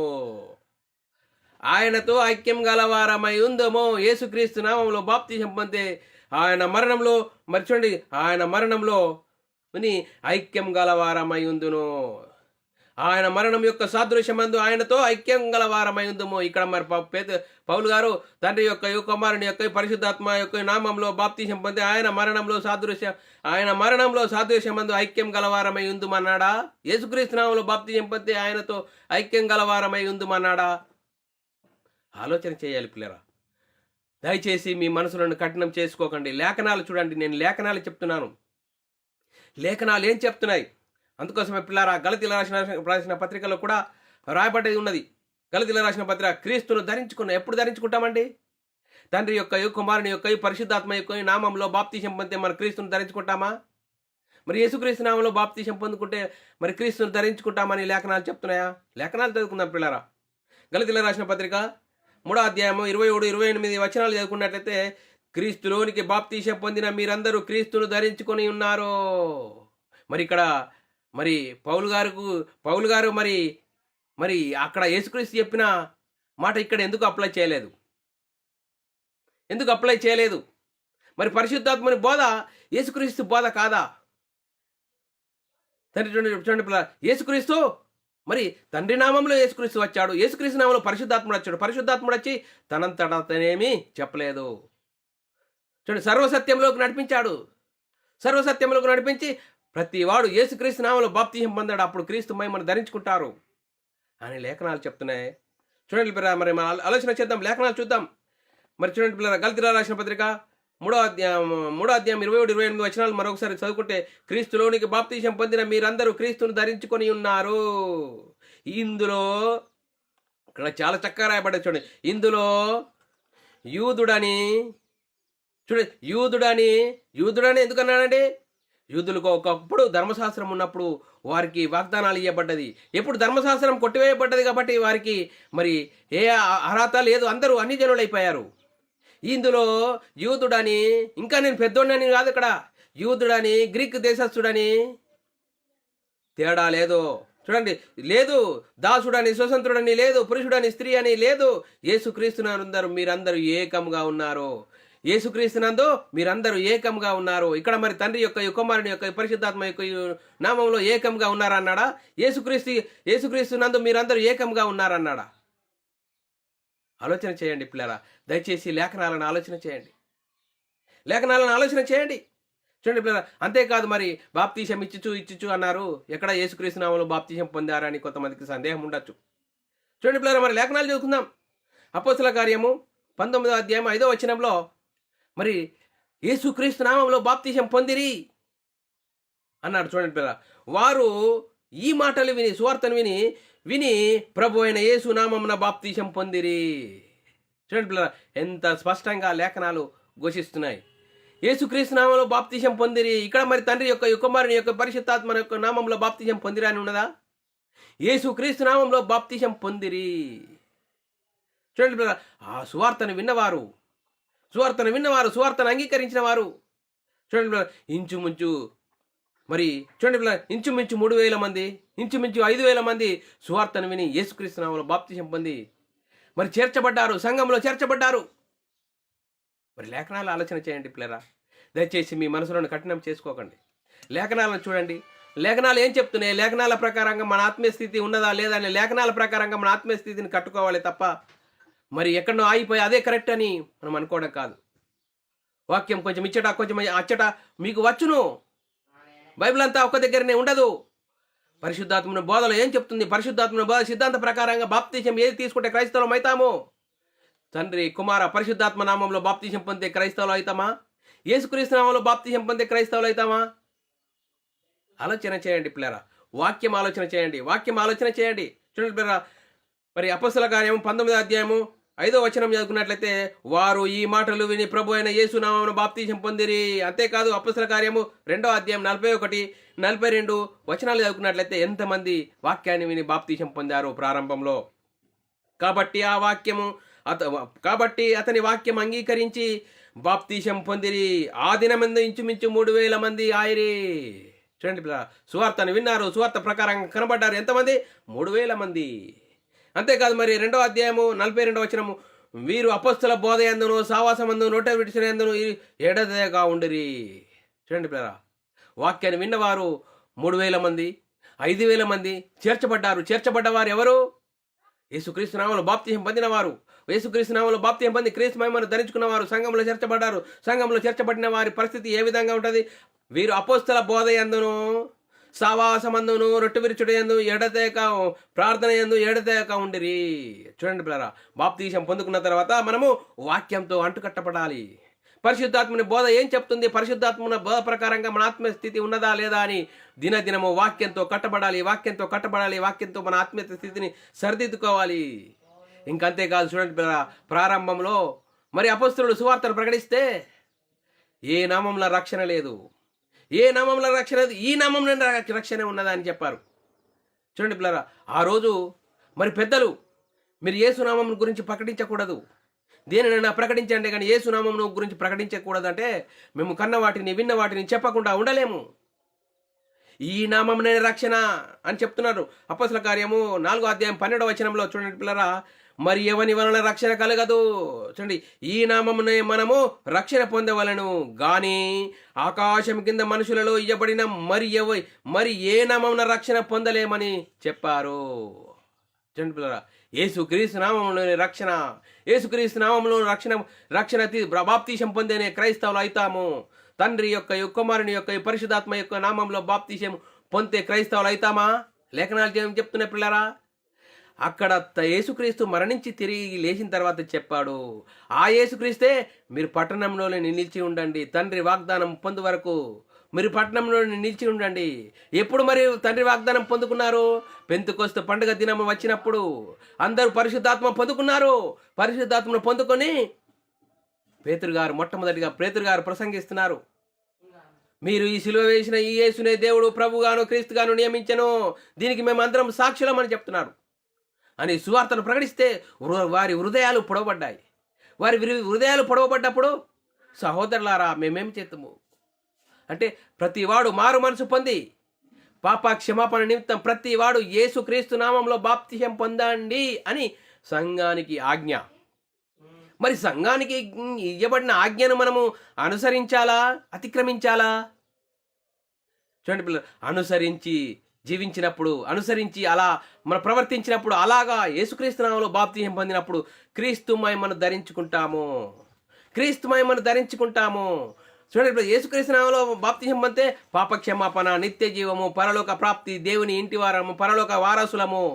ఆయనతో ఐక్యం గలవారమై ఉందమో. యేసుక్రీస్తు నామంలో బాప్తిసం పొందే ఆయన మరణంలో మరి చూడండి, ఆయన మరణంలో ఐక్యం గలవారమై ఉందును. ఆయన మరణం యొక్క సాదృశ్యమందు ఆయనతో ఐక్యం గలవారమై ఉందము. ఇక్కడ మరి పౌలు గారు తండ్రి యొక్క కుమారుని యొక్క పరిశుద్ధాత్మ యొక్క నామంలో బాప్తిసం పొంది ఆయన మరణంలో సాదృశ్యమందు ఐక్యం గలవారమై ఉందుమన్నాడా? యేసుక్రీస్తు నామంలో బాప్తిసం పొంది ఆయనతో ఐక్యం గలవారమై ఉందుమన్నాడా? ఆలోచన చేయాలి పిల్లరా. దయచేసి మీ మనసులను కఠినం చేసుకోకండి. లేఖనాలు చూడండి, నేను లేఖనాలు చెప్తున్నాను. లేఖనాలు ఏం చెప్తున్నాయి? అందుకోసమే పిల్లారా, గలతీయుల రాసిన పత్రికలో కూడా రాయబడ్డది ఉన్నది. గలతీయుల రాసిన పత్రిక, క్రీస్తును ఎప్పుడు ధరించుకుంటామండి? తండ్రి యొక్క కుమారుని యొక్క పరిశుద్ధాత్మ యొక్క నామంలో బాప్తిసం పొందితే మన క్రీస్తును ధరించుకుంటామా? మరి యేసుక్రీస్తు నామంలో బాప్తిసం పొందుకుంటే మరి క్రీస్తును ధరించుకుంటామని లేఖనాలు చెప్తున్నాయా? లేఖనాలు చదువుకుందాం పిల్లారా. గలతీయుల రాసిన పత్రిక 3వ అధ్యాయము 27, 28 వచనాలు చదువుకున్నట్లయితే, క్రీస్తులోనికి బాప్తిసం పొందిన మీరందరూ క్రీస్తును ధరించుకొని ఉన్నారు. మరి ఇక్కడ మరి పౌలు గారు మరి అక్కడ యేసుక్రీస్తు చెప్పిన మాట ఇక్కడ ఎందుకు అప్లై చేయలేదు? మరి పరిశుద్ధాత్మని బోధ యేసుక్రీస్తు బోధ కాదా? తండ్రి చూడండి పిల్ల, యేసుక్రీస్తు మరి తండ్రి నామంలో యేసుక్రీస్తు వచ్చాడు, యేసుక్రీస్తు నామంలో పరిశుద్ధాత్ముడు వచ్చాడు. పరిశుద్ధాత్ముడు వచ్చి తనంతటా తనేమీ చెప్పలేదు. చూడండి, సర్వసత్యంలోకి నడిపించాడు. సర్వసత్యములకు నడిపించి ప్రతి వాడు యేసుక్రీస్తు నామములో బాప్తిసం పొందాడు, అప్పుడు క్రీస్తు మహిమను ధరించుకుంటారు అని లేఖనాలు చెప్తున్నాయి. చూడండి పిల్లరా, మరి మనం ఆలోచన చేద్దాం, లేఖనాలు చూద్దాం. మరి చూడండి పిల్లరా, గల్తీయులకు రాసిన పత్రిక 3వ అధ్యాయం 27-28 వచనాలు మరొకసారి చదువుకుంటే, క్రీస్తులోనికి బాప్తిసం పొందిన మీరందరూ క్రీస్తును ధరించుకొని ఉన్నారు. ఇందులో ఇక్కడ చాలా చక్కగా రాయబడ్డది చూడండి. ఇందులో యూదుడని యూదుడని ఎందుకన్నాడండి? యూదులకు ఒకప్పుడు ధర్మశాస్త్రం ఉన్నప్పుడు వారికి వాగ్దానాలు ఇవ్వబడ్డది. ఎప్పుడు ధర్మశాస్త్రం కొట్టివేయబడ్డది కాబట్టి వారికి మరి ఏ అర్హత లేదు, అందరూ అన్ని జనులు అయిపోయారు. ఇందులో యూదుడని, ఇంకా నేను పెద్దోడని కాదు, ఇక్కడ యూదుడని గ్రీక్ దేశస్థుడని తేడా లేదు. చూడండి, లేదు దాసుడని స్వతంత్రుడని లేదు, పురుషుడని స్త్రీ అని లేదు. యేసుక్రీస్తునందు మీరందరూ ఏకముగా ఉన్నారు. యేసుక్రీస్తునందు మీరందరూ ఏకంగా ఉన్నారు. ఇక్కడ మరి తండ్రి యొక్క కుమారుని యొక్క పరిశుద్ధాత్మ యొక్క నామంలో ఏకంగా ఉన్నారన్నాడా? యేసుక్రీస్తునందు మీరందరూ ఏకంగా ఉన్నారన్నాడా? ఆలోచన చేయండి పిల్లరా, దయచేసి లేఖనాలను ఆలోచన చేయండి. చూడండి పిల్లరా, అంతేకాదు మరి బాప్తీసం ఇచ్చుచు అన్నారు. ఎక్కడ యేసుక్రీస్తు నామములో బాప్తీసం పొందారని కొంతమందికి సందేహం ఉండొచ్చు. చూడండి పిల్లరా, మరి లేఖనాలు చదువుకుందాం. అపోస్తల కార్యము 19వ అధ్యాయం 5వ వచనంలో మరి యేసుక్రీస్తు నామములో బాప్తీసం పొందిరి అన్నాడు. చూడండి పిల్లరా, వారు ఈ మాటలు విని, సువార్తను విని ప్రభు అయిన యేసు నామమున బాప్తీసం పొందిరి. చూడండి పిల్లరా, ఎంత స్పష్టంగా లేఖనాలు ఘోషిస్తున్నాయి. యేసుక్రీస్తు నామంలో బాప్తీసం పొందిరి. ఇక్కడ మరి తండ్రి యొక్క కుమారుని యొక్క పరిశుద్ధాత్మ యొక్క నామంలో బాప్తీసం పొందిరి అని ఉన్నదా? యేసుక్రీస్తు నామంలో బాప్తీసం పొందిరి. చూడండి పిల్లరా, ఆ సువార్తను విన్నవారు, సువార్తను అంగీకరించిన వారు, చూడండి పిల్లరా, ఇంచుమించు 3,000 మంది, ఇంచుమించు 5,000 మంది సువార్తను విని యేసుక్రీస్తు నామంలో బాప్తీసం పొంది మరి చేర్చబడ్డారు, సంఘంలో చేర్చబడ్డారు. మరి లేఖనాలు ఆలోచన చేయండి పిల్లరా, దయచేసి మీ మనసులను కఠినం చేసుకోకండి. లేఖనాలను చూడండి, లేఖనాలు ఏం చెప్తున్నాయి, లేఖనాల ప్రకారంగా మన ఆత్మీయ స్థితి ఉన్నదా లేదా అని లేఖనాల ప్రకారంగా మన ఆత్మీయ స్థితిని కట్టుకోవాలి తప్ప మరి ఎక్కడో ఆగిపోయి అదే కరెక్ట్ అని మనం అనుకోవడం కాదు. వాక్యం కొంచెం ఇచ్చట కొంచెం అచ్చట మీకు వచ్చును. బైబిల్ అంతా ఒక్క దగ్గరనే ఉండదు. పరిశుద్ధాత్మని బోధలో ఏం చెప్తుంది? పరిశుద్ధాత్మని బోధ సిద్ధాంత ప్రకారంగా బాప్తీసం ఏది తీసుకుంటే క్రైస్తవులం అవుతామో, తండ్రి కుమార పరిశుద్ధాత్మ నామంలో బాప్తీసం పొందే క్రైస్తవులు అవుతామా? యేసుక్రీస్తు నామంలో బాప్తీసం పొందే క్రైస్తవులు అవుతామా? ఆలోచన చేయండి పిల్లరా, వాక్యం ఆలోచన చేయండి. చూడండి పిల్లరా, మరి అపోస్తల కార్యము 19వ అధ్యాయము 5వ వచనం చదువుకున్నట్లయితే, వారు ఈ మాటలు విని ప్రభు అయిన యేసు నామమున బాప్తీసం పొందిరి. అంతేకాదు అపోస్తల కార్యము 2వ అధ్యాయం 41, 42 వచనాలు చదువుకున్నట్లయితే ఎంతమంది వాక్యాన్ని విని బాప్తీసం పొందారు ప్రారంభంలో. కాబట్టి అతని వాక్యం అంగీకరించి బాప్తీసం పొందిరి. ఆ దినమందు ఇంచుమించు 3,000 మంది ఆయిరి. చూడండి పిల్ల, సువార్తను విన్నారు, సువార్త ప్రకారం కనబడ్డారు. ఎంతమంది? 3,000 మంది. అంతేకాదు మరి 2వ అధ్యాయము 42వ వచనము, వీరు అపొస్తల బోధ యందును సావాసమందు నోట విడిచిన యందును ఎడతెగక ఉండిరి. చూడండి పిల్లరా, వాక్యాన్ని విన్నవారు 3,000 మంది, 5,000 మంది చేర్చబడ్డవారు ఎవరు? యేసుక్రీస్తు నామములో బాప్తీసం పొందినవారు, యేసుక్రీస్తు నామములో బాప్తీసం పొంది క్రీస్తు మహిమను ధరించుకున్నవారు సంఘంలో చేర్చబడ్డారు. సంఘంలో చేర్చబడిన వారి పరిస్థితి ఏ విధంగా ఉంటుంది? వీరు అపొస్తల బోధ యందును సావాసమందును రొట్టె విరుచుట యందు ఎడతెగక ప్రార్థన యందు ఎడతెగక ఉండిరి. చూడండి పిల్లరా, బాప్తీసం పొందుకున్న తర్వాత మనము వాక్యంతో అంటుకట్టబడాలి. పరిశుద్ధాత్మని బోధ ఏం చెప్తుంది? పరిశుద్ధాత్మని బోధ ప్రకారంగా మన ఆత్మీయ స్థితి ఉన్నదా లేదా అని దినదినము వాక్యంతో కట్టబడాలి. వాక్యంతో మన ఆత్మీయ స్థితిని సరిదిద్దుకోవాలి. ఇంకంతేకాదు చూడండి పిల్లరా, ప్రారంభంలో మరి అపొస్తలులు సువార్తను ప్రకటిస్తే ఏ నామంలో రక్షణ లేదు, ఈ నామంలో రక్షణ ఉన్నదా అని చెప్పారు. చూడండి పిల్లరా, ఆ రోజు మరి పెద్దలు మీరు యేసునామం గురించి ప్రకటించకూడదు, దేనినైనా ప్రకటించండి కానీ యేసునామం గురించి ప్రకటించకూడదు అంటే మేము కన్న వాటిని విన్న వాటిని చెప్పకుండా ఉండలేము. ఈ నామమునే రక్షణ అని చెప్తున్నారు. అపోస్తల కార్యము 4వ అధ్యాయం 12వ వచనంలో చూడండి పిల్లరా, మరి ఎవని వలన రక్షణ కలగదు. చూడండి, ఈ నామమునే మనము రక్షణ పొందవలను గాని ఆకాశం కింద మనుషులలో ఇయ్యబడిన మరి ఏ నామమున రక్షణ పొందలేమని చెప్పారు. చూడండి పిల్లరా, యేసుక్రీస్తు నామములోని రక్షణ బాప్తీసం పొందేనే క్రైస్తవులు అవుతాము. తండ్రి యొక్క కుమారుని యొక్క పరిశుద్ధాత్మ యొక్క నామంలో బాప్తిసం పొందే క్రైస్తవులు అవుతామా? లేఖనాలు చెప్తున్నాయి పిల్లరా. అక్కడ యేసుక్రీస్తు మరణించి తిరిగి లేచిన తర్వాత చెప్పాడు, ఆ యేసుక్రీస్తే మీరు పట్టణంలోనే నిలిచి ఉండండి, తండ్రి వాగ్దానం పొందు వరకు మీరు పట్టణంలో నిలిచి ఉండండి. ఎప్పుడు మరి తండ్రి వాగ్దానం పొందుకున్నారు? పెంతెకొస్తు పండుగ దినం వచ్చినప్పుడు అందరూ పరిశుద్ధాత్మ పొందుకున్నారు. పరిశుద్ధాత్మను పొందుకొని మొట్టమొదటిగా పేతురు గారు ప్రసంగిస్తున్నారు, మీరు ఈ సిలువ వేసిన ఈ యేసునే దేవుడు ప్రభుగాను క్రీస్తుగాను నియమించను, దీనికి మేమందరం సాక్షులమని చెప్తున్నారు అని సువార్తను ప్రకటిస్తే వారి హృదయాలు పొడవబడ్డాయి. వారి హృదయాలు పొడవబడ్డప్పుడు సహోదరులారా మేమేం చేద్దాము అంటే, ప్రతివాడు మారు మనసు పొంది పాప క్షమాపణ నిమిత్తం ప్రతివాడు యేసుక్రీస్తు నామంలో బాప్తిసం పొందండి అని సంఘానికి ఆజ్ఞ. మరి సంఘానికి ఇవ్వబడిన ఆజ్ఞను మనము అనుసరించాలా, అతిక్రమించాలా? చూడండి పిల్లలు, అనుసరించి జీవించినప్పుడు, అనుసరించి అలా మనం ప్రవర్తించినప్పుడు, అలాగా యేసుక్రీస్తు నామంలో బాప్తిసం పొందినప్పుడు క్రీస్తు మహిమను ధరించుకుంటాము. క్రీస్తు మహిమను ధరించుకుంటాము. చూడండి, ఇప్పుడు యేసుక్రీస్తు నామంలో బాప్తిసం పొందితే పాప క్షమాపణ, నిత్య జీవము, పరలోక ప్రాప్తి, దేవుని ఇంటి వారము, పరలోక వారసులము.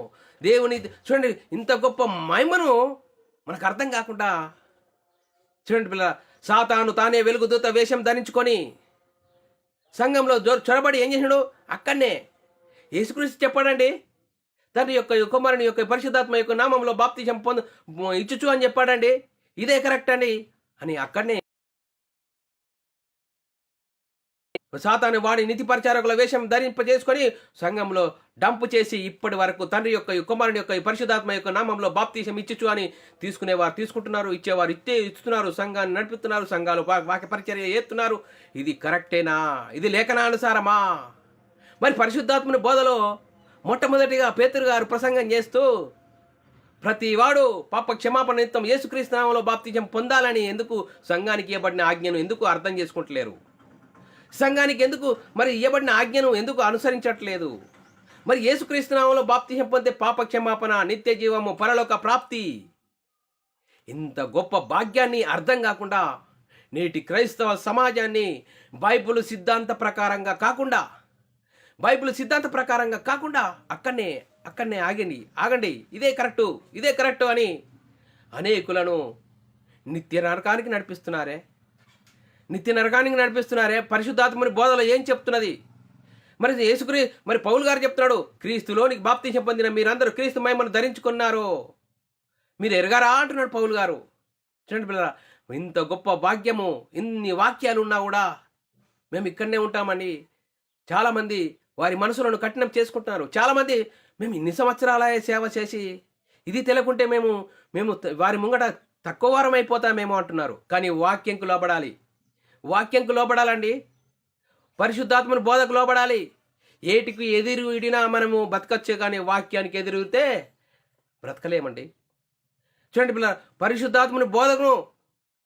దేవుని చూడండి, ఇంత గొప్ప మహిమను మనకు అర్థం కాకుండా చూడండి పిల్ల, సాతాను తానే వెలుగుదూత వేషం ధరించుకొని సంఘంలో చొరబడి ఏం చేసినాడు? అక్కడనే యేసుక్రీస్తు చెప్పాడండి, తండ్రి యొక్క కుమారుని యొక్క పరిశుద్ధాత్మ యొక్క నామంలో బాప్తిసం ఇచ్చుచు అని చెప్పాడండి. ఇదే కరెక్ట్ అండి అని అక్కడనే సాతాను వాడి నీతి పరిచారకుల వేషం ధరింపజేసుకొని సంఘంలో డంపు చేసి ఇప్పటి వరకు తండ్రి యొక్క కుమారుని యొక్క పరిశుద్ధాత్మ యొక్క నామంలో బాప్తిసం ఇచ్చుచు అని తీసుకునేవారు తీసుకుంటున్నారు, ఇచ్చేవారు ఇస్తున్నారు, సంఘాన్ని నడిపిస్తున్నారు, సంఘాలు వాక్య పరిచర్య చేస్తున్నారు. ఇది కరెక్టేనా? ఇది లేఖనానుసారమా? మరి పరిశుద్ధాత్మని బోధలో మొట్టమొదటిగా పేతురు గారు ప్రసంగం చేస్తూ ప్రతి వాడు పాప క్షమాపణ నిమిత్తం యేసుక్రీస్తు నామంలో బాప్తిసం పొందాలని ఎందుకు సంఘానికి ఇవ్వబడిన ఆజ్ఞను ఎందుకు అర్థం చేసుకుంటలేరు? సంఘానికి ఎందుకు మరి ఇవ్వబడిన ఆజ్ఞను ఎందుకు అనుసరించట్లేదు? మరి యేసుక్రీస్తు నామంలో బాప్తిసం పొందే పాప క్షమాపణ, నిత్య జీవము, పరలోక ప్రాప్తి, ఇంత గొప్ప భాగ్యాన్ని అర్థం కాకుండా నేటి క్రైస్తవ సమాజాన్ని బైబిల్ సిద్ధాంత ప్రకారంగా కాకుండా అక్కడనే ఆగండి ఇదే కరెక్టు అని అనేకులను నిత్య నరకానికి నడిపిస్తున్నారే. పరిశుద్ధాత్మని బోధలో ఏం చెప్తున్నది? మరి పౌలు గారు చెప్తున్నాడు, క్రీస్తులోనికి బాప్తిసం పొందిన మీరందరూ క్రీస్తు మహిమను ధరించుకున్నారు, మీరు ఎరగారా అంటున్నాడు పౌలు గారు. చూడండి పిల్లరా, ఇంత గొప్ప భాగ్యము, ఇన్ని వాక్యాలు ఉన్నా కూడా మేము ఇక్కడనే ఉంటామని చాలామంది వారి మనసులను కఠినం చేసుకుంటున్నారు. చాలామంది మేము ఇన్ని సంవత్సరాల సేవ చేసి ఇది తెలియకుంటే మేము వారి ముంగట తక్కువ వారం అయిపోతామేమో అంటున్నారు. కానీ వాక్యంకు లోబడాలండి, పరిశుద్ధాత్మని బోధకు లోబడాలి. ఏటికి ఎదురు ఇడినా మనము బతకచ్చు, కానీ వాక్యానికి ఎదురుతే బ్రతకలేమండి. చూడండి పిల్లలు, పరిశుద్ధాత్మని బోధకును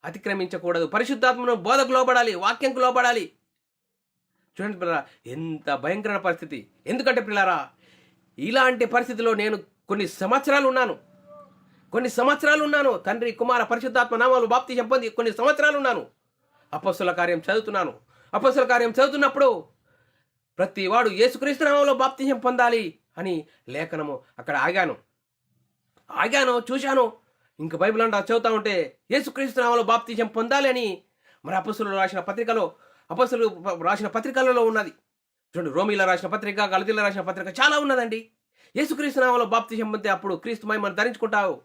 అతిక్రమించకూడదు, పరిశుద్ధాత్మను బోధకు లోబడాలి, వాక్యంకు లోబడాలి. చూడండి పిల్లరా, ఎంత భయంకర పరిస్థితి. ఎందుకంటే పిల్లరా, ఇలాంటి పరిస్థితిలో నేను కొన్ని సంవత్సరాలు ఉన్నాను. తండ్రి కుమార పరిశుద్ధాత్మ నామాలు బాప్తిసం పొంది కొన్ని సంవత్సరాలు ఉన్నాను. అపొస్తలుల కార్యం చదువుతున్నప్పుడు ప్రతి వాడు యేసుక్రీస్తు నామములో బాప్తిసం పొందాలి అని లేఖనము అక్కడ ఆగాను, చూశాను. ఇంక బైబిల్ అంతా చదువుతా ఉంటే యేసుక్రీస్తు నామములో బాప్తిసం పొందాలి అని మరి అపొస్తలులు రాసిన పత్రికలలో ఉన్నది. చూడండి, రోమీల రాసిన పత్రిక, గలతీయుల రాసిన పత్రిక చాలా ఉన్నదండి. యేసుక్రీస్తు నామములో బాప్తిసం పొందితే అప్పుడు క్రీస్తు మహిమను ధరించుకుంటావు.